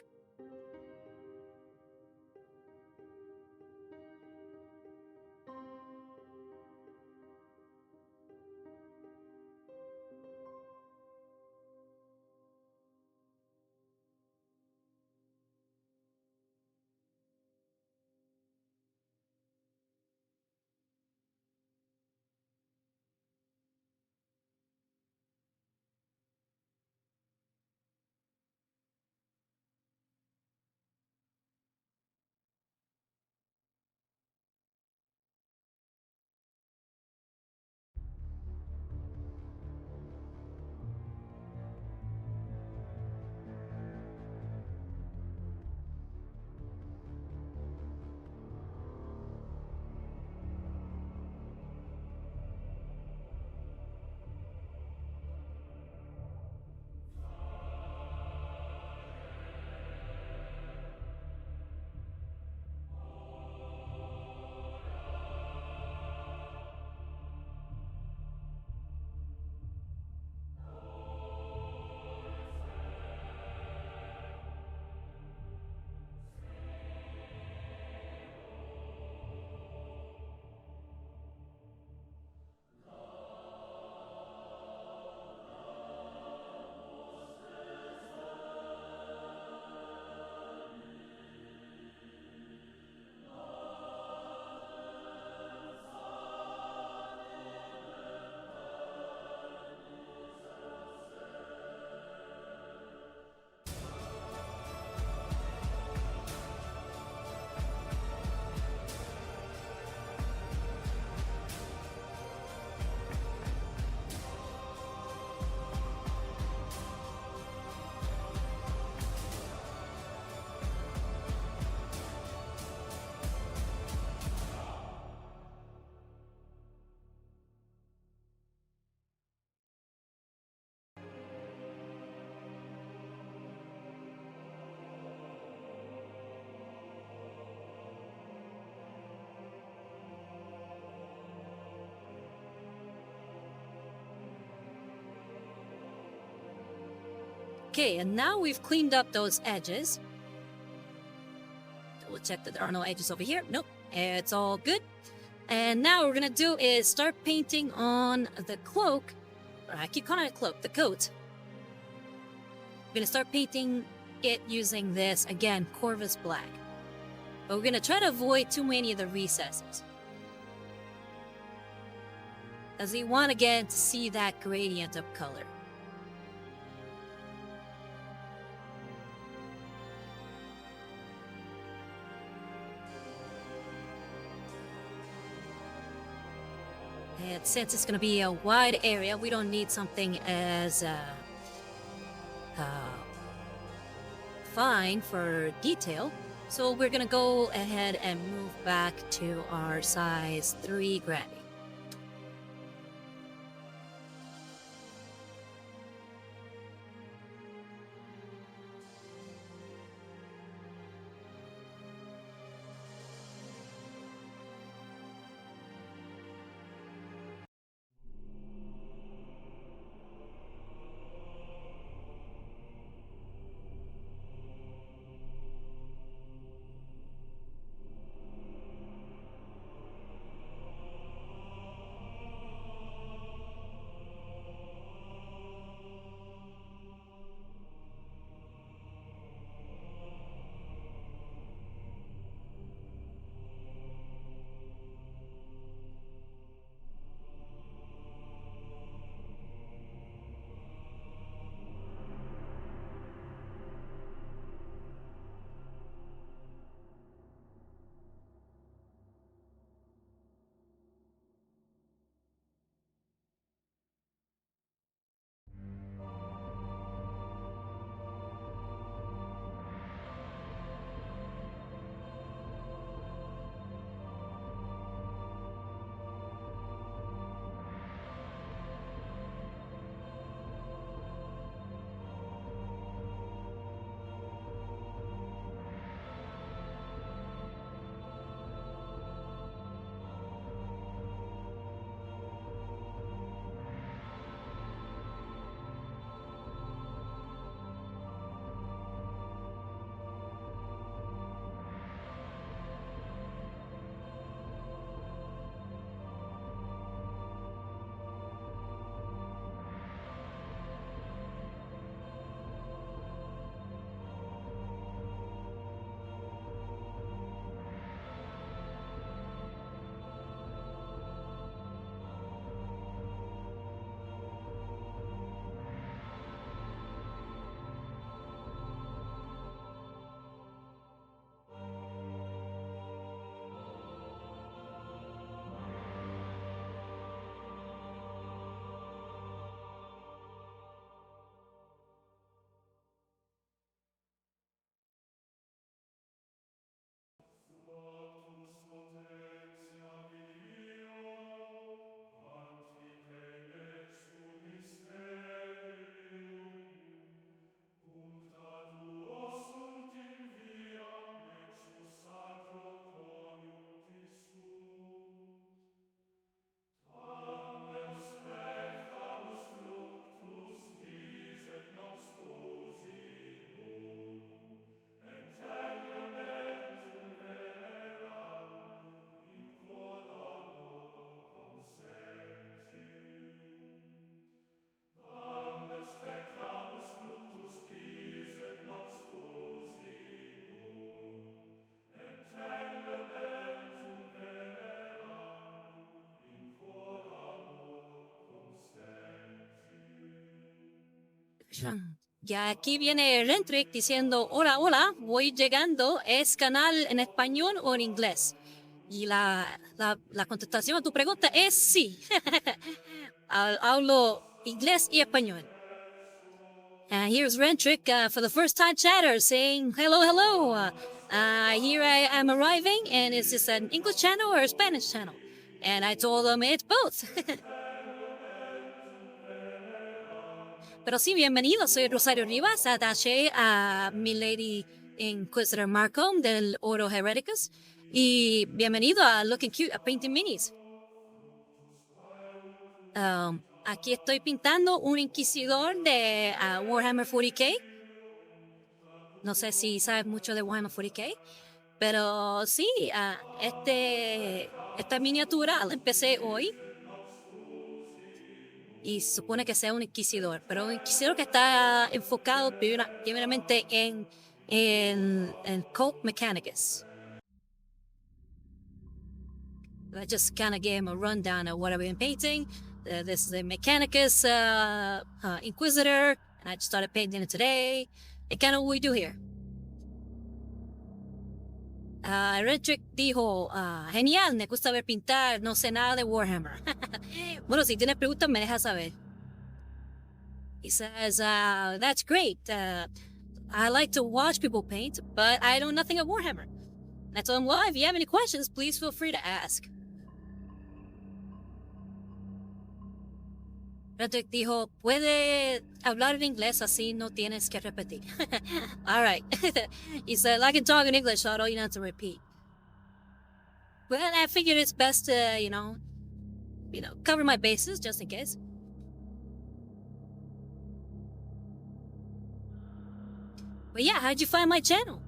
Okay, and now we've cleaned up those edges. We'll check that there are no edges over here. Nope, it's all good. And now what we're gonna do is start painting on the cloak. Or I keep calling it a cloak, the coat. We're gonna start painting it using this, again, Corvus Black. But we're gonna try to avoid too many of the recesses, as we want again to see that gradient of color. And since it's going to be a wide area, we don't need something as fine for detail. So we're going to go ahead and move back to our size 3 granny. Ya aquí viene Rentrick diciendo, hola, hola, voy llegando, ¿es canal en español o en inglés? Y la contestación a tu pregunta es sí. Hablo inglés y español. And here's Rentrick for the first time chatter saying, hello, hello. Here I am arriving, and is this an English channel or a Spanish channel? And I told him it's both. Pero sí, bienvenido, soy Rosario Rivas, attaché a Milady Inquisitor Markham del Ordo Hereticus. Y bienvenido a Looking Cute, a Painting Minis. Aquí estoy pintando un inquisidor de Warhammer 40k. No sé si sabes mucho de Warhammer 40k, pero sí, esta miniatura la empecé hoy y se supone que sea un inquisidor, pero un inquisidor que está enfocado primeramente en Cult Mechanicus. I just kind of gave him a rundown of what I've been painting. This is the Mechanicus Inquisitor, and I just started painting it today. And kind of what we do here. Redrick dijo, genial, me gusta ver pintar, no sé nada de Warhammer. Bueno, si tienes preguntas, me dejas saber. He says, that's great. I like to watch people paint, but I know nothing of Warhammer. And I told him, well, if you have any questions, please feel free to ask. Redrick dijo, puede hablar en inglés, así no tienes que repetir. All right. He said, I can talk in English, so I don't have to repeat. Well, I figured it's best to, cover my bases just in case. But yeah, how'd you find my channel?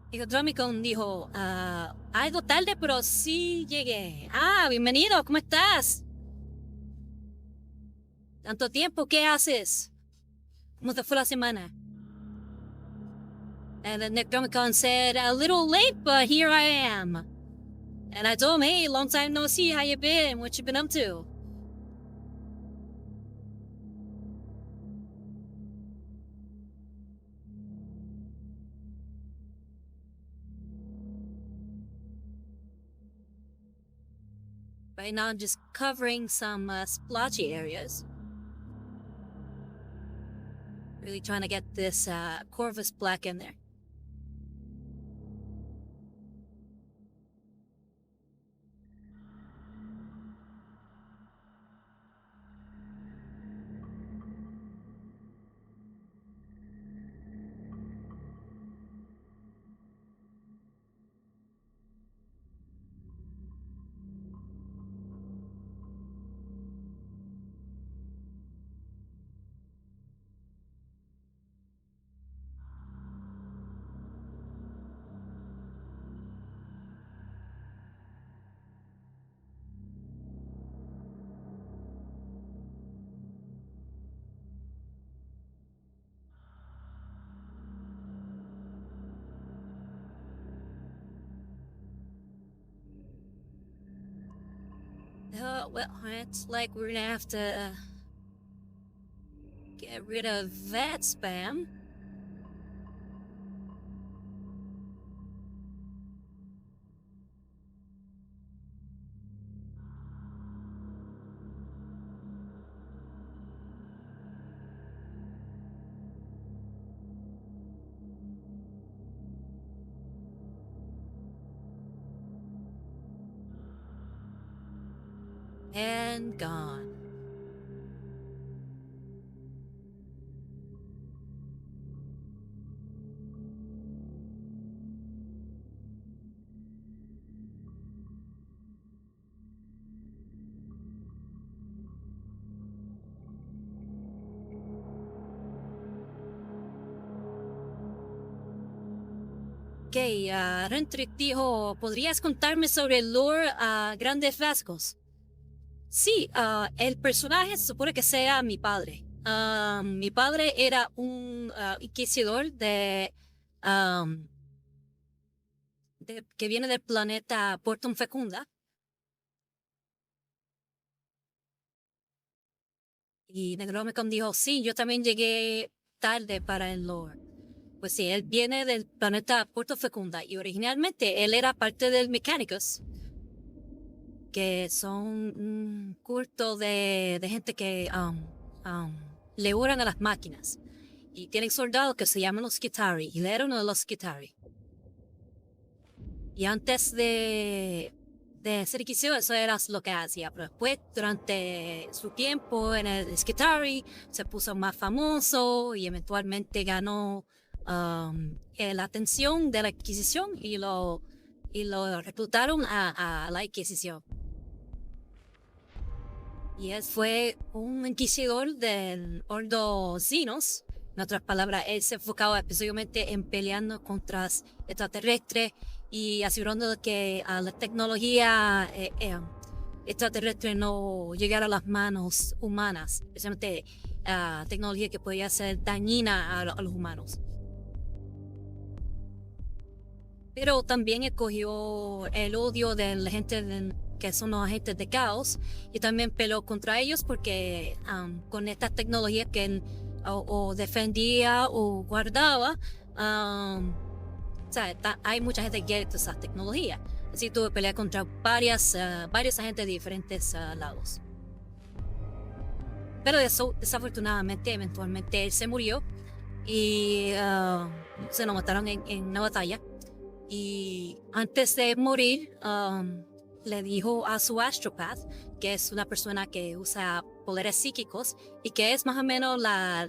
Dijo Dromicon dijo, algo tarde, pero sí llegué. Bienvenido, ¿cómo estás? Tanto tiempo, ¿qué haces? ¿Cómo te fue la semana? And then Necromicon said, a little late, but here I am. And I told him, hey, long time no see, how you been? What you been up to? Right now I'm just covering some splotchy areas. Really trying to get this Corvus black in there. Well, it's like we're gonna have to get rid of that spam. and gone. Ok, Rentrick dijo, ¿podrías contarme sobre el lore a grandes rasgos? Sí, el personaje se supone que sea mi padre. Mi padre era un inquisidor que viene del planeta Portum Fecunda. Y Necronomicon dijo, sí, yo también llegué tarde para el lore. Pues sí, él viene del planeta Portum Fecunda y originalmente él era parte del Mechanicus, que son un culto de gente que le oran a las máquinas. Y tienen soldados que se llaman los Skitarii, y él era uno de los Skitarii. Y antes de ser inquisidor, eso era lo que hacía. Pero después, durante su tiempo en el Skitarii, se puso más famoso y eventualmente ganó la atención de la Inquisición y lo reclutaron a la Inquisición. Y él fue un inquisidor del Ordo Xenos. En otras palabras, él se enfocaba específicamente en peleando contra extraterrestres y asegurando que la tecnología extraterrestre no llegara a las manos humanas, especialmente tecnología que podía ser dañina a los humanos. Pero también escogió el odio de la gente que son los agentes de caos y también peleó contra ellos porque con estas tecnologías que él o defendía o guardaba, hay mucha gente que quiere esas tecnologías. Así tuve que pelear contra varios agentes de diferentes lados. Pero desafortunadamente, eventualmente él se murió y se lo mataron en una batalla. Y antes de morir, le dijo a su astropath, que es una persona que usa poderes psíquicos y que es más o menos la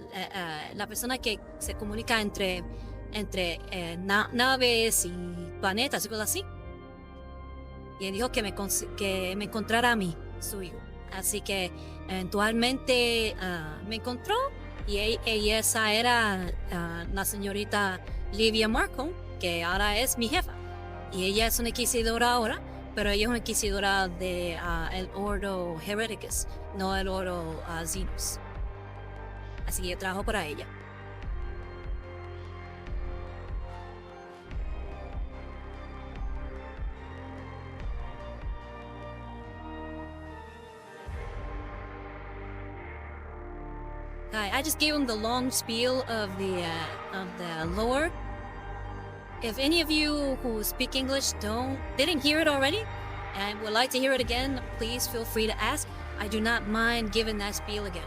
persona que se comunica entre naves y planetas y cosas así. Y él dijo que me encontrara a mí, su hijo. Así que eventualmente me encontró y esa era la señorita Livia Markham, que ahora es mi jefa. Y ella es una inquisidora ahora, pero ella es una inquisidora de el Ordo Hereticus, no el Ordo Xenos. Así que yo trabajo para ella. I just gave him the long spiel of the lore. If any of you who speak English didn't hear it already and would like to hear it again, please feel free to ask. I do not mind giving that spiel again.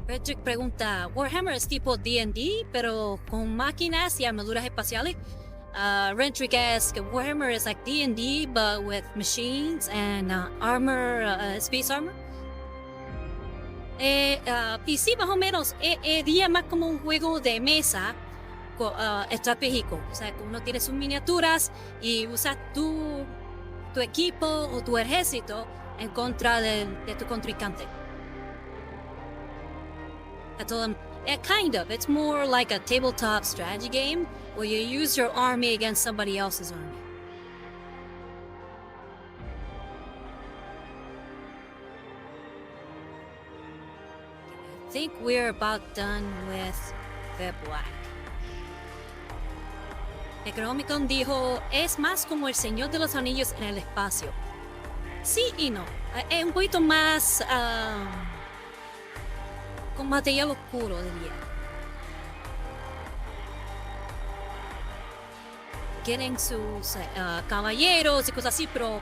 Patrick pregunta, Warhammer es tipo D&D, pero con máquinas y armaduras espaciales. Rentrick asks, Warhammer is like D&D, but with machines and armor, space armor. Y sí, más o menos, diría más como un juego de mesa estratégico. O sea, que uno tiene sus miniaturas y usas tu equipo o tu ejército en contra de tu contrincante. Kind of. It's more like a tabletop strategy game where you use your army against somebody else's army. I think we're about done with the black. Necronomicon dijo, es más como el Señor de los Anillos en el espacio. Sí y no. Es un poquito más con material oscuro, diría. Quieren sus caballeros y cosas así, pero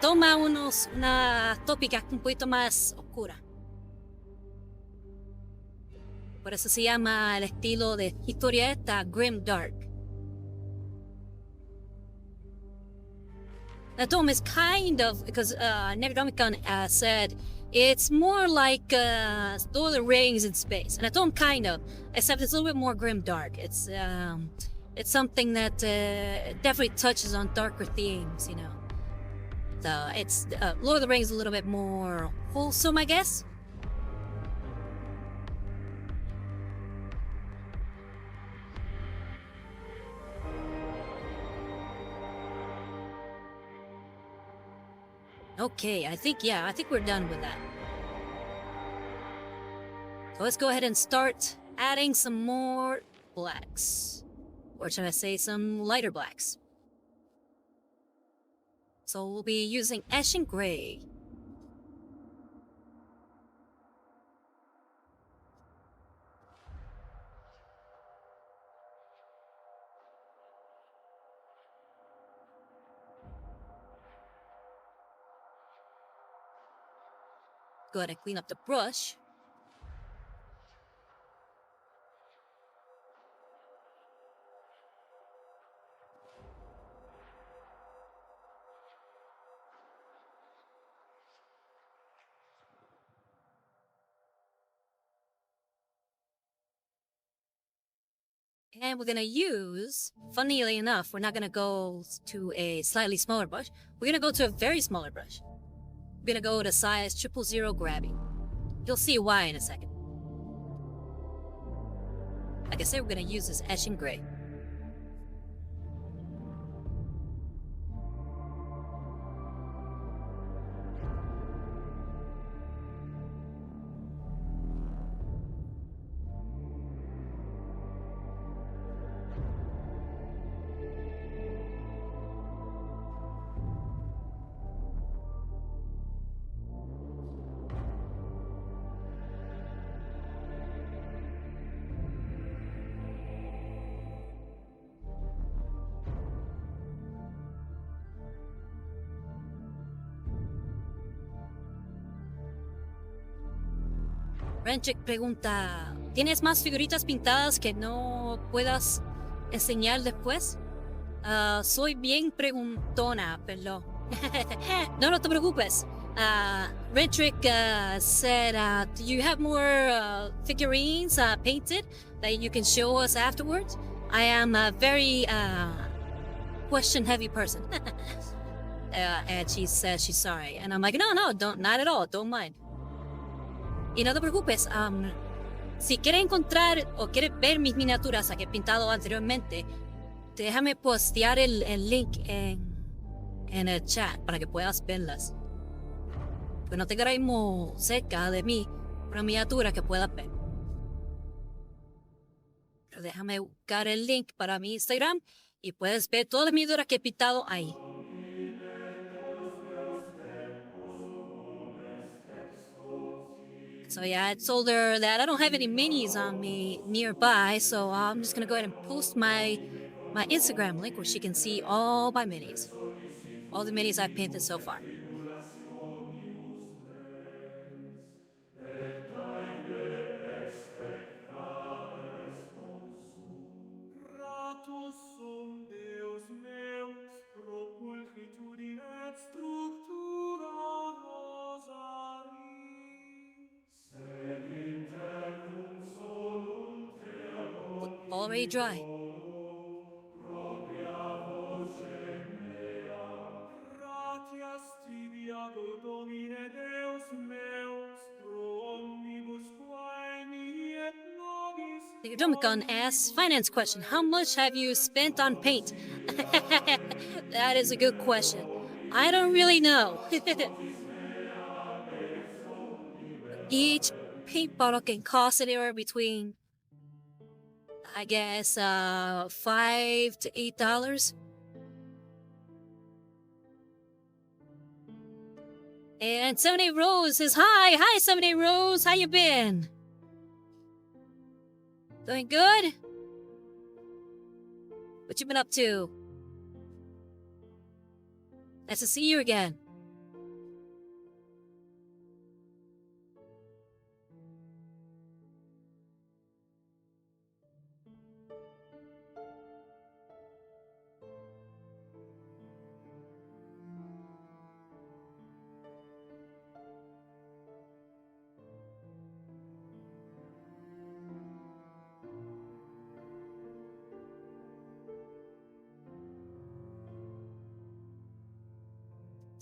toma unas tópicas un poquito más oscuras. Por eso se llama el estilo de historieta Grim Dark. The tome is kind of, because Necronomicon said it's more like Lord of the Rings in space. And the tome kind of, except it's a little bit more grim dark. It's something that definitely touches on darker themes, you know. It's Lord of the Rings is a little bit more wholesome, I guess. Okay, I think we're done with that. So let's go ahead and start adding some more blacks. Or should I say some lighter blacks. So we'll be using ash and gray. Go ahead and clean up the brush. And we're gonna use, funnily enough, we're not gonna go to a slightly smaller brush. We're gonna go to a very smaller brush. We're gonna go to size 000 grabby. You'll see why in a second. Like I said, we're gonna use this ash and gray. Renchik pregunta, ¿tienes más figuritas pintadas que no puedas enseñar después? Soy bien preguntona, perdón. No te preocupes. Renchik said, do you have more figurines painted that you can show us afterwards? I am a very question-heavy person. And she says she's sorry. And I'm like, no, not at all, don't mind. Y no te preocupes, si quieres encontrar o quieres ver mis miniaturas que he pintado anteriormente, déjame postear el link en el chat para que puedas verlas. Pues no tengo ahora mismo cerca de mí una miniatura que puedas ver. Pero déjame buscar el link para mi Instagram y puedes ver todas las miniaturas que he pintado ahí. So yeah, I told her that I don't have any minis on me nearby, so I'm just gonna go ahead and post my Instagram link where she can see all my minis. All the minis I've painted so far. Already dry. The Domicon asks, finance question, how much have you spent on paint? That is a good question. I don't really know. Each paint bottle can cost anywhere between, I guess, $5 to $8. And 78 Rose says, hi 78 Rose, how you been? Doing good? What you been up to? Nice to see you again.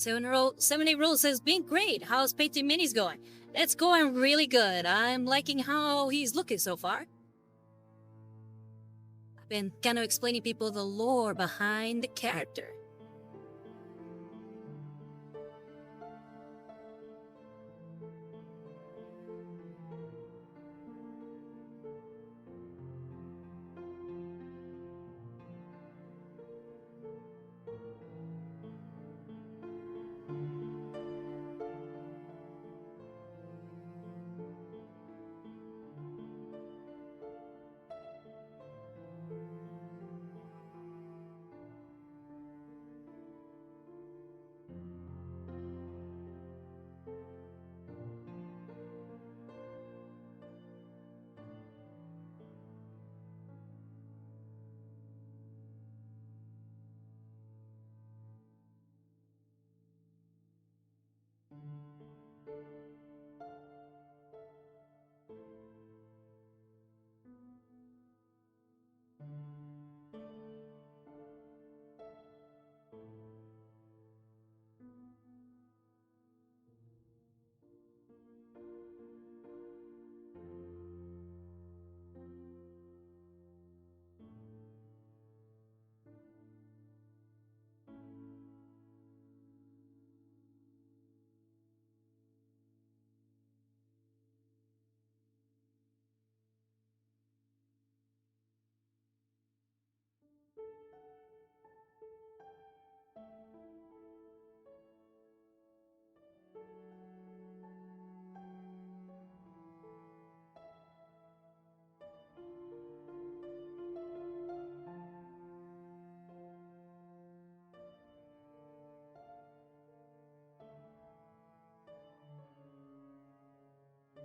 So 78 Rose says, being great. How's Painting Minis going? It's going really good. I'm liking how he's looking so far. I've been kind of explaining people the lore behind the character.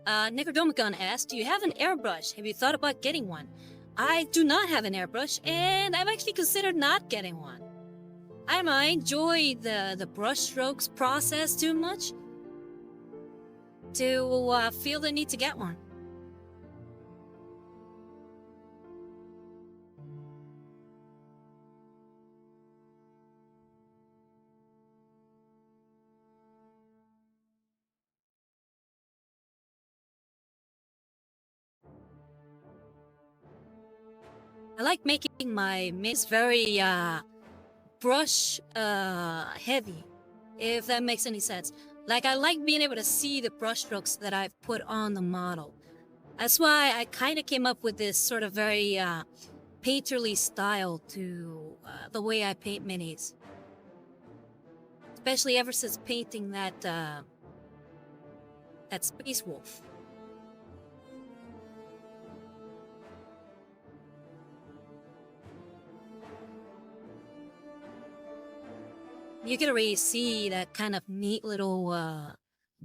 Necrodomicon asked, do you have an airbrush? Have you thought about getting one? I do not have an airbrush, and I've actually considered not getting one. I don't know, I enjoy the brush strokes process too much to feel the need to get one. I like making my minis very brush heavy, if that makes any sense. Like, I like being able to see the brush strokes that I've put on the model. That's why I kind of came up with this sort of very painterly style to the way I paint minis. Especially ever since painting that Space Wolf. You can already see that kind of neat little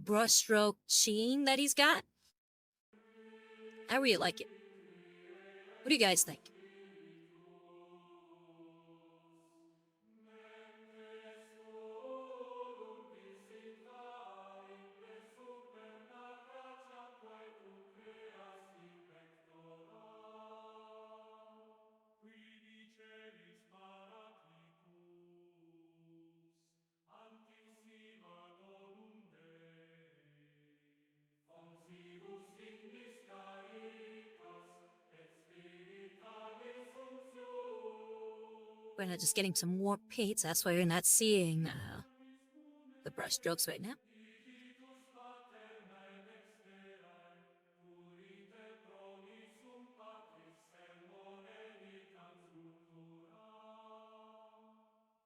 brushstroke sheen that he's got. I really like it. What do you guys think? We're not just getting some more paints. That's why you're not seeing the brush strokes right now.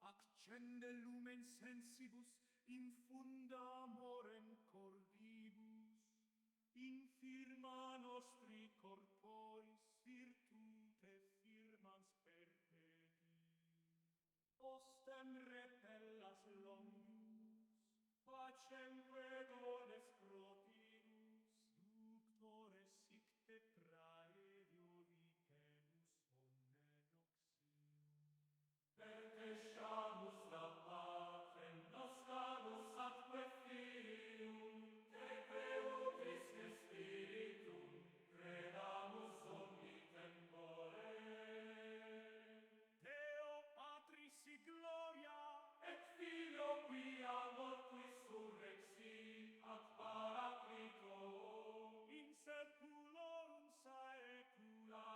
Accende lumen sensibus in funda morem cordibus, in firma nostri corporis virtute firmans perpeti. Ostem repellas longus, pacemque dones propinus, ductores sicte praedio vicenus omne noxium. Pertesciamus la patrem nostramus atque filium, te Deus Spiritum, credamus omni tempore. Deo Patris gloria, et Filio quia mortuis surrexit, ad Paraclito, in seculorum saecula.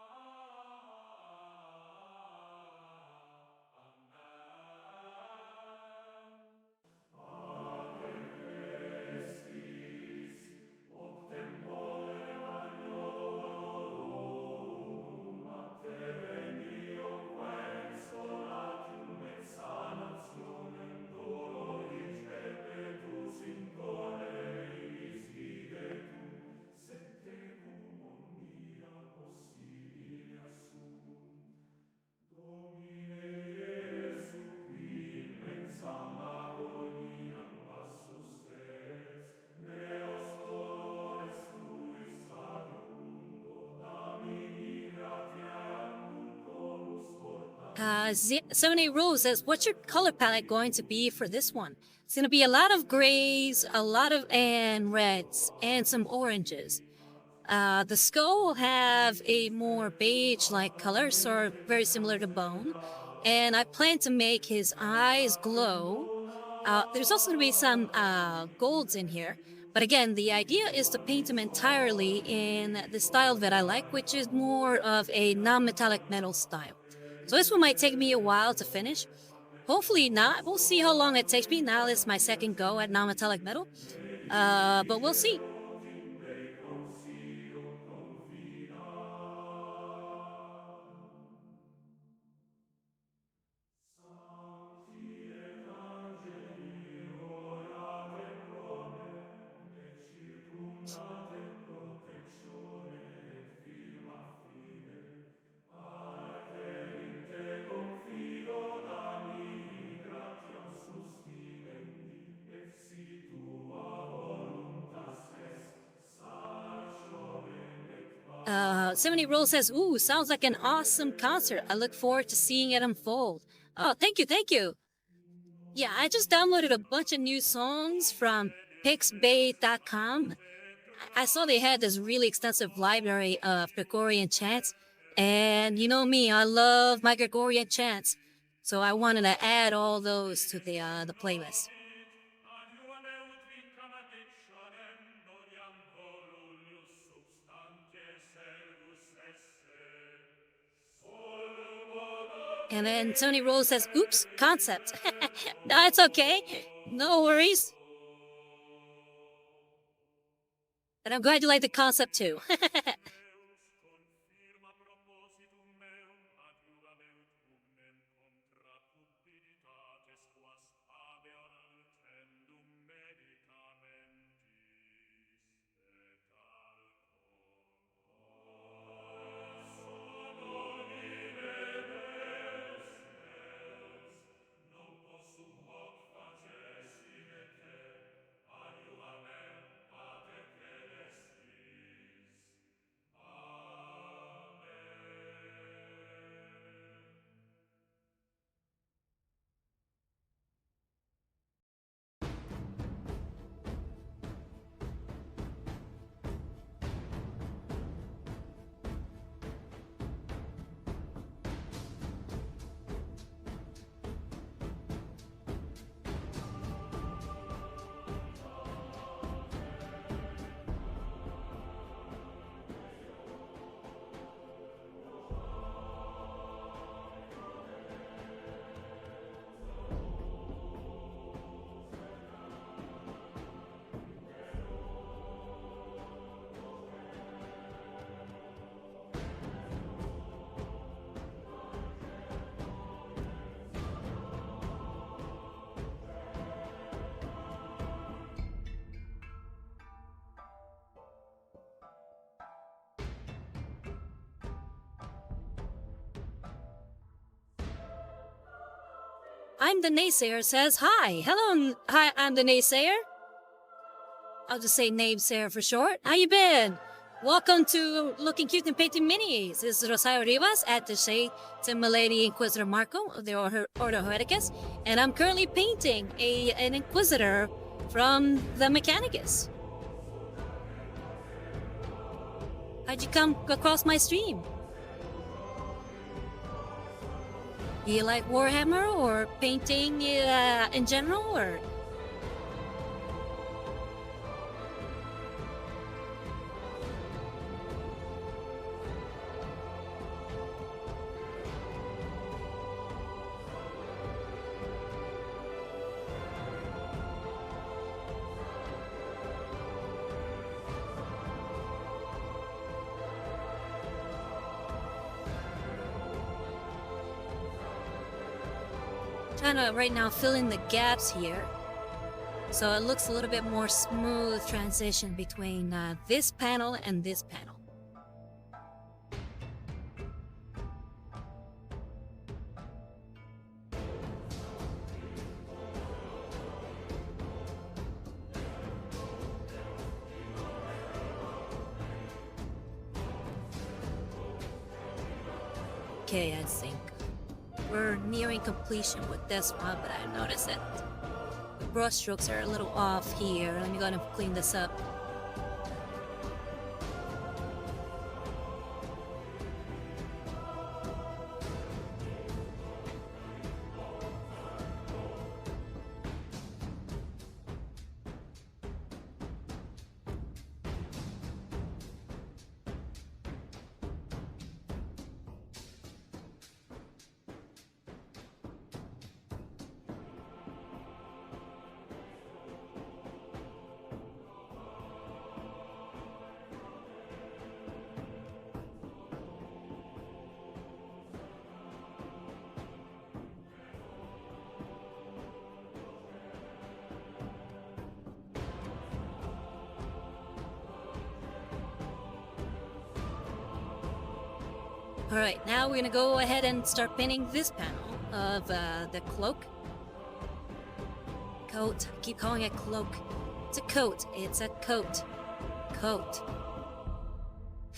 Seventy Rose says, "What's your color palette going to be for this one?" It's going to be a lot of grays, a lot of and reds, and some oranges. The skull will have a more beige-like color, so very similar to bone. And I plan to make his eyes glow. There's also going to be some golds in here. But again, the idea is to paint him entirely in the style that I like, which is more of a non-metallic metal style. So this one might take me a while to finish. Hopefully not. We'll see how long it takes me. Now this is my second go at non-metallic metal. But we'll see. Simony Roll says, "Ooh, sounds like an awesome concert. I look forward to seeing it unfold." Oh, thank you, thank you. Yeah, I just downloaded a bunch of new songs from pixbait.com. I saw they had this really extensive library of Gregorian chants, and you know me, I love my Gregorian chants, so I wanted to add all those to the playlist. And then Tony Rose says, "Oops, concept." No, it's okay. No worries. And I'm glad you like the concept too. I'm the Naysayer says hi. Hello, hi, I'm the Naysayer. I'll just say Namesayer for short. How you been? Welcome to Looking Cute and Painting Minis. This is Romeo Rivas at the Shade to Milady Inquisitor Marco of the Ordo Xenos, and I'm currently painting an Inquisitor from the Mechanicus. How'd you come across my stream? Do you like Warhammer or painting in general, or? Trying to right now fill in the gaps here, so it looks a little bit more smooth transition between this panel and this panel. Okay, I think we're nearing completion with this one, but I noticed that the brush strokes are a little off here. Let me go ahead and clean this up. Alright, now we're gonna go ahead and start painting this panel of the cloak. Coat. I keep calling it cloak. It's a coat. It's a coat. Coat.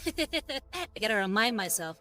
I gotta remind myself.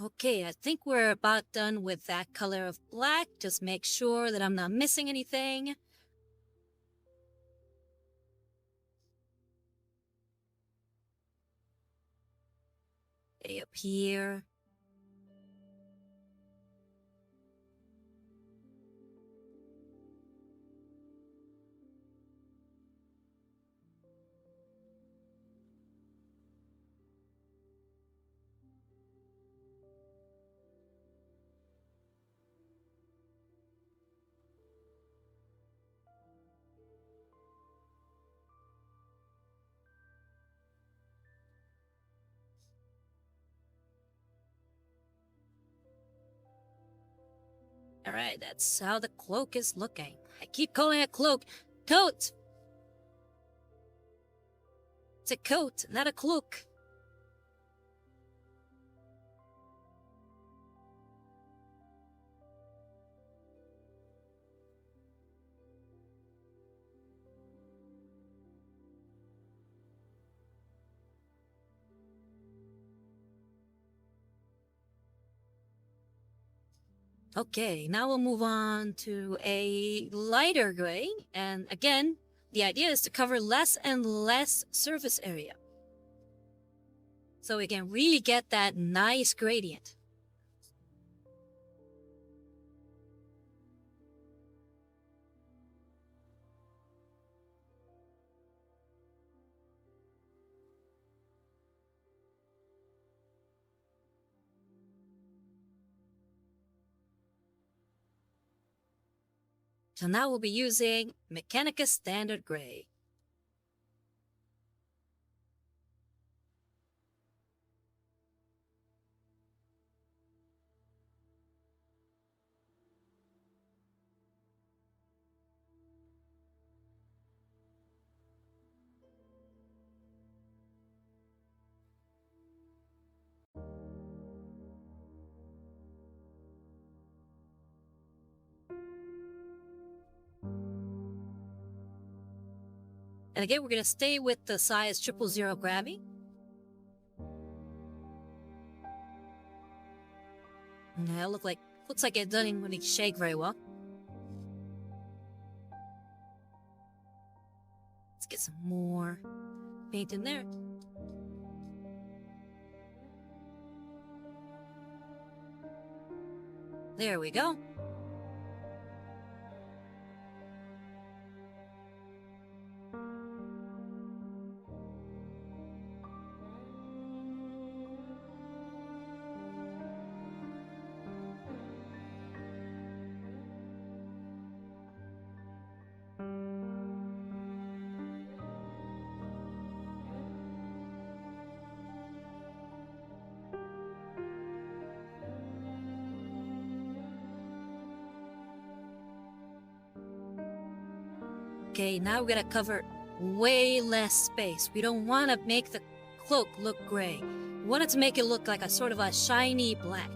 Okay, I think we're about done with that color of black. Just make sure that I'm not missing anything. Okay, up here. Alright, that's how the cloak is looking. I keep calling it cloak. Coat! It's a coat, not a cloak. Okay, now we'll move on to a lighter gray. And again, the idea is to cover less and less surface area, so we can really get that nice gradient. So now we'll be using Mechanicus Standard Gray. And again, we're going to stay with the size 000 gravity. Yeah, looks like it doesn't really shake very well. Let's get some more paint in there. There we go. Okay, now we're gonna cover way less space. We don't want to make the cloak look gray. We want it to make it look like a sort of a shiny black.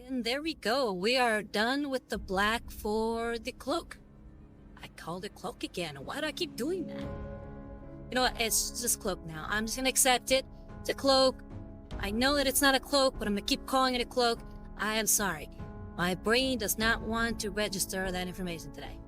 And there we go. We are done with the black for the cloak. I called it cloak again. Why do I keep doing that? You know what? It's just cloak now. I'm just gonna accept it. It's a cloak. I know that it's not a cloak, but I'm gonna keep calling it a cloak. I am sorry. My brain does not want to register that information today.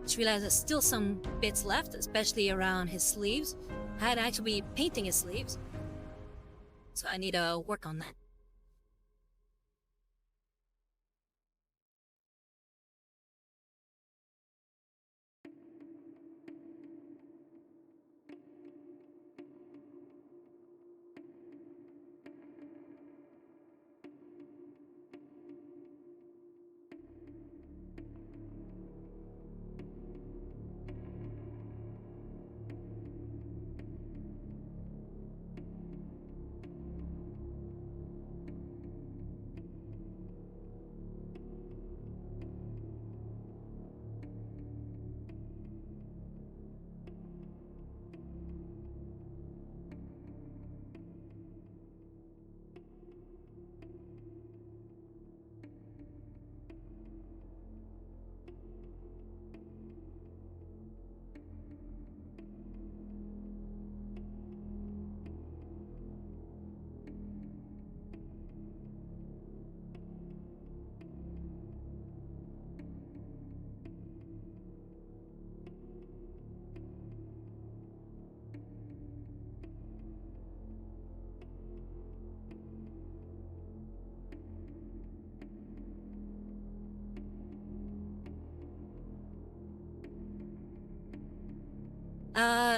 Just realized there's still some bits left, especially around his sleeves. I had to actually be painting his sleeves, so I need to work on that.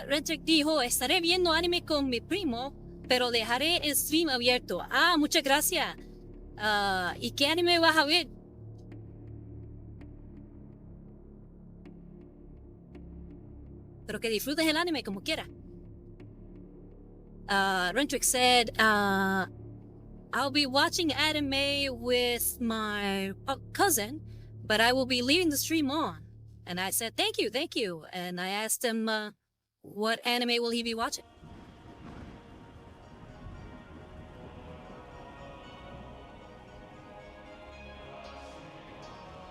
Rentrick dijo, estaré viendo anime con mi primo, pero dejaré el stream abierto. Ah, muchas gracias. ¿Y qué anime vas a ver? Pero que disfrutes el anime como quiera. Rentrick said, I'll be watching anime with my cousin, but I will be leaving the stream on. And I said, thank you. And I asked him, what anime will he be watching?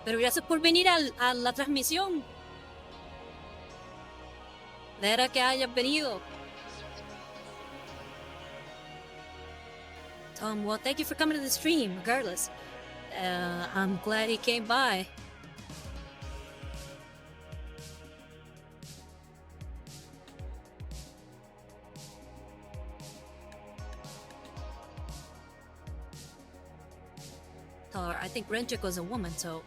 Pero gracias por venir a la transmisión. De verdad que hayas venido. Tom, well, thank you for coming to the stream, regardless. I'm glad he came by. I think Rentrick was a woman, so...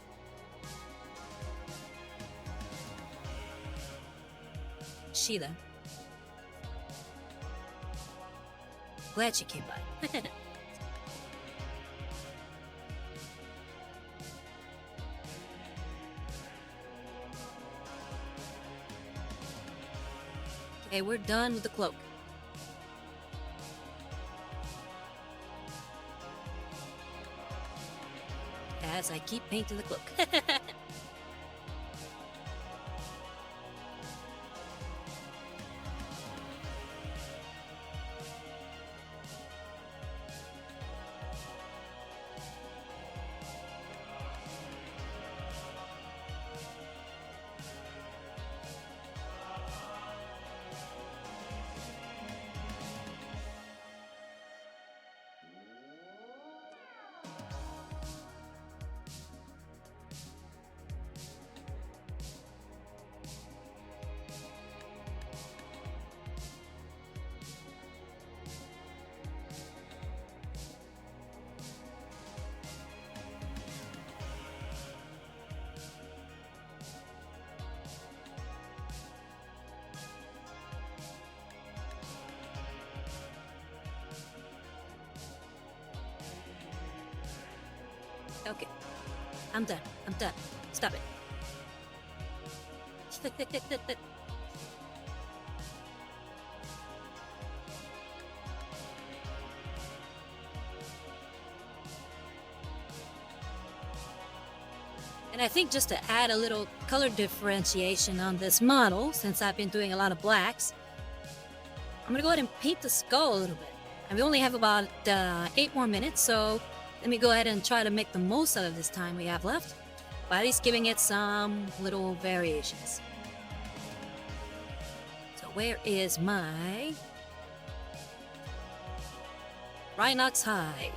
She then. Glad she came by. Okay, we're done with the cloak. As I keep painting the cloak. Okay. I'm done. I'm done. Stop it. And I think just to add a little color differentiation on this model, since I've been doing a lot of blacks, I'm gonna go ahead and paint the skull a little bit. And we only have about 8 more minutes, so let me go ahead and try to make the most out of this time we have left, by at least giving it some little variations. So where is my Rhinox hide?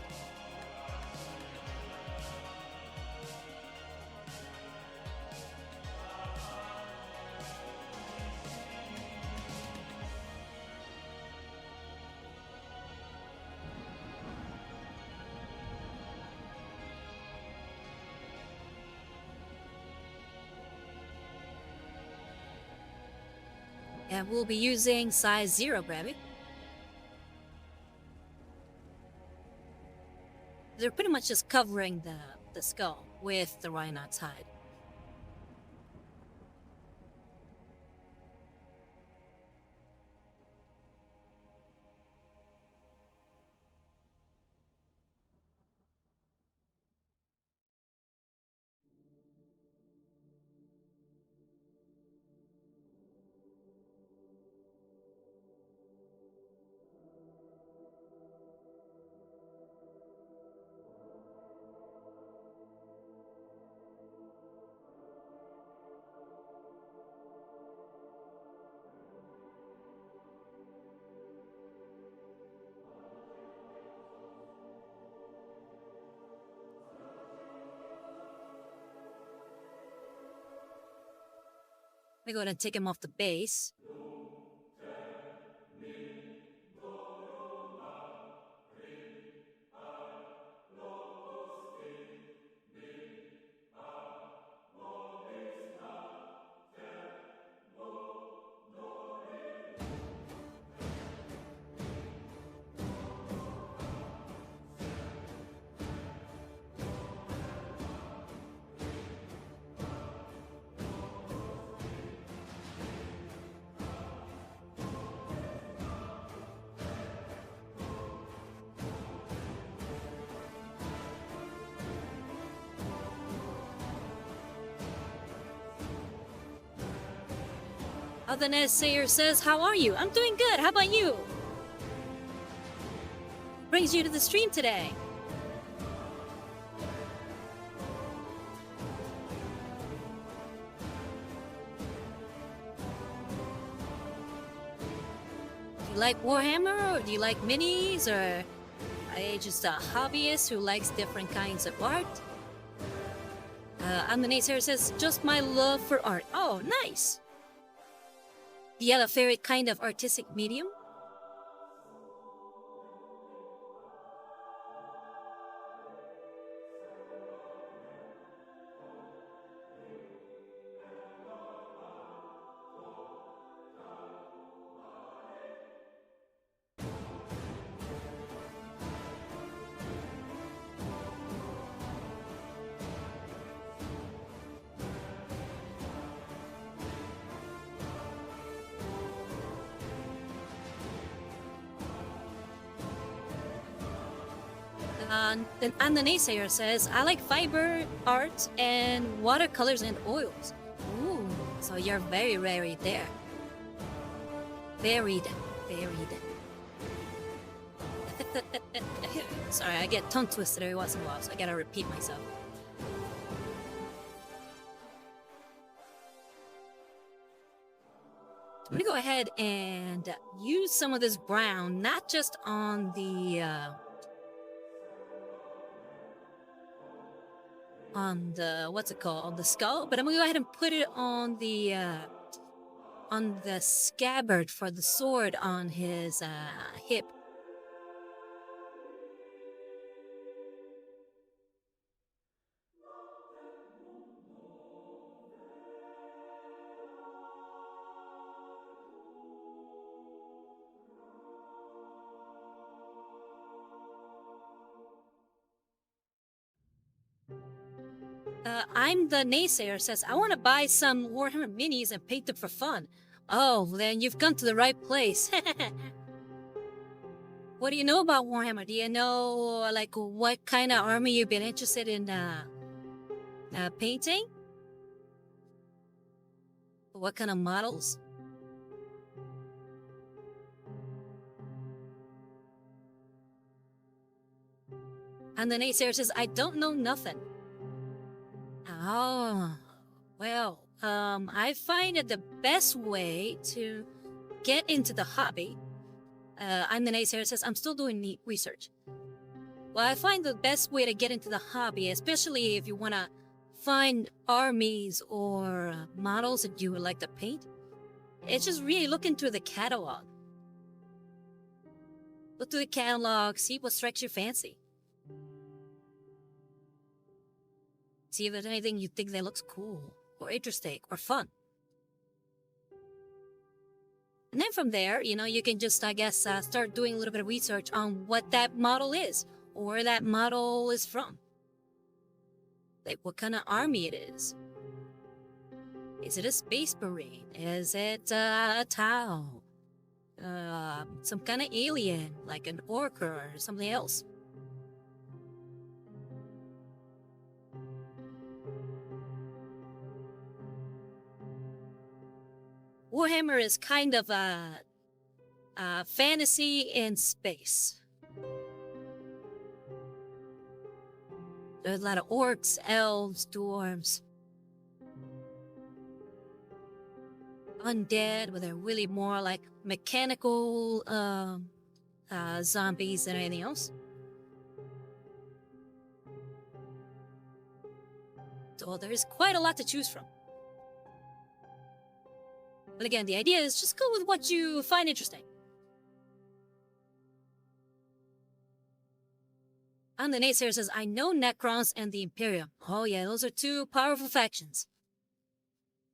And we'll be using size 0 Gravity. They're pretty much just covering the skull with the Rhinox hide. Let me go ahead and take him off the base. The Naysayer says, how are you? I'm doing good. How about you? Brings you to the stream today. Do you like Warhammer, or do you like minis, or are you just a hobbyist who likes different kinds of art? The Naysayer says, just my love for art. Oh, nice. Do you have a favorite kind of artistic medium? And the Naysayer says, I like fiber art and watercolors and oils. Ooh, so you're very varied there. Varied. Sorry, I get tongue twisted every once in a while, so I gotta repeat myself. I'm gonna go ahead and use some of this brown, not just on the what's it called, the skull, but I'm gonna go ahead and put it on the scabbard for the sword on his hip. I'm the naysayer says, I want to buy some Warhammer minis and paint them for fun. Oh, then you've come to the right place. What do you know about Warhammer? Do you know, like, what kind of army you've been interested in painting? What kind of models? And the naysayer says, I don't know nothing. Oh, well, I find that the best way to get into the hobby, I'm the naysayer says, I'm still doing research. Well, I find the best way to get into the hobby, especially if you want to find armies or models that you would like to paint, it's just really looking through the catalog. Look through the catalog, see what strikes your fancy. See if there's anything you think that looks cool, or interesting, or fun. And then from there, you can just, I guess, start doing a little bit of research on what that model is, or where that model is from. Like what kind of army it is. Is it a space marine? Is it a Tau? Some kind of alien, like an orc or something else. Warhammer is kind of a fantasy in space. There's a lot of orcs, elves, dwarves, undead, but they're really more like mechanical zombies than anything else. So there's quite a lot to choose from. But again, the idea is just go with what you find interesting. And the naysayer says, I know Necrons and the Imperium. Oh yeah, those are two powerful factions.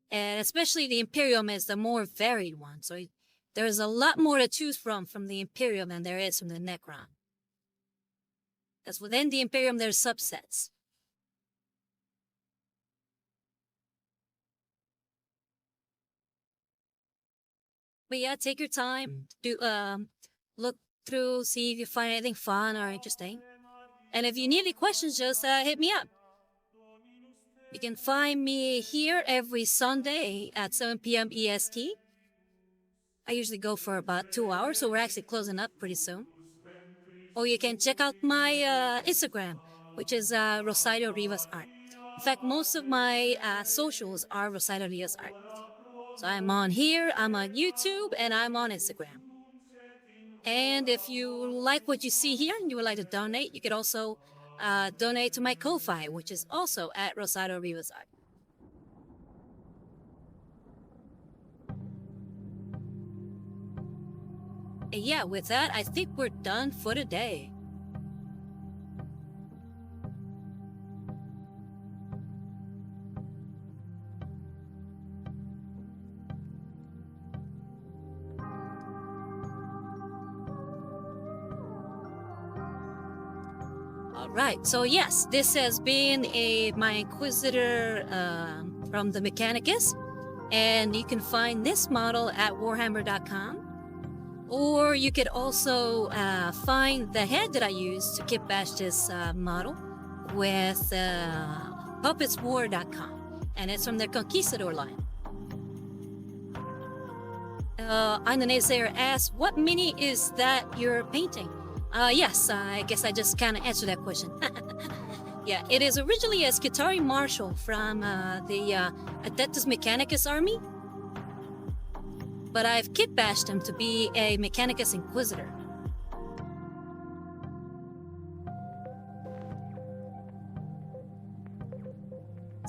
And especially the Imperium is the more varied one. So there's a lot more to choose from the Imperium than there is from the Necron. Because within the Imperium, there's subsets. But yeah, take your time. Look through, see if you find anything fun or interesting. And if you need any questions, just hit me up. You can find me here every Sunday at 7 p.m. EST. I usually go for about 2 hours, so we're actually closing up pretty soon. Or you can check out my Instagram, which is Rosario Rivas Art. In fact, most of my socials are Rosario Rivas Art. So I'm on here, I'm on YouTube, and I'm on Instagram. And if you like what you see here and you would like to donate, you could also donate to my Ko-Fi, which is also at Rosario Rivas Art. And yeah, with that, I think we're done for today. Right, so yes, this has been my Inquisitor from the Mechanicus, and you can find this model at warhammer.com, or you could also find the head that I used to kit bash this model with puppetswar.com, and it's from the Conquistador line. I'm the naysayer asks, what mini is that you're painting? Yes, I guess I just kind of answered that question. Yeah, it is originally a Skitarii Marshall from the Adeptus Mechanicus army. But I've kit bashed him to be a Mechanicus Inquisitor.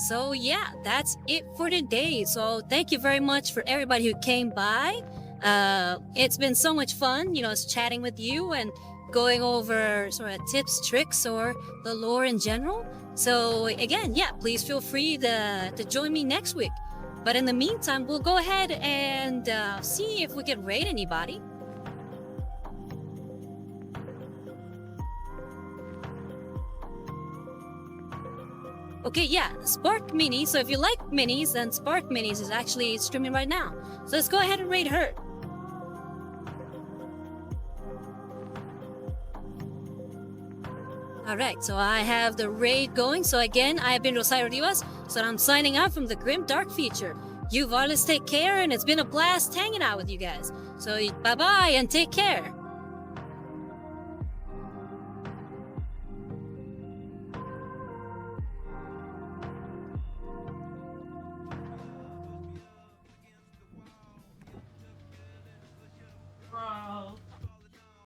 So yeah, that's it for today. So thank you very much for everybody who came by. It's been so much fun, chatting with you and going over sort of tips, tricks, or the lore in general. So again, yeah, please feel free to join me next week. But in the meantime, we'll go ahead and see if we can raid anybody. Okay, yeah, Spark Mini. So if you like minis, then Spark Minis is actually streaming right now. So let's go ahead and raid her. Alright, so I have the raid going. So again, I have been Rosario Rivas, so I'm signing out from the Grim Dark feature. You Varlets take care, and it's been a blast hanging out with you guys. So bye-bye and take care.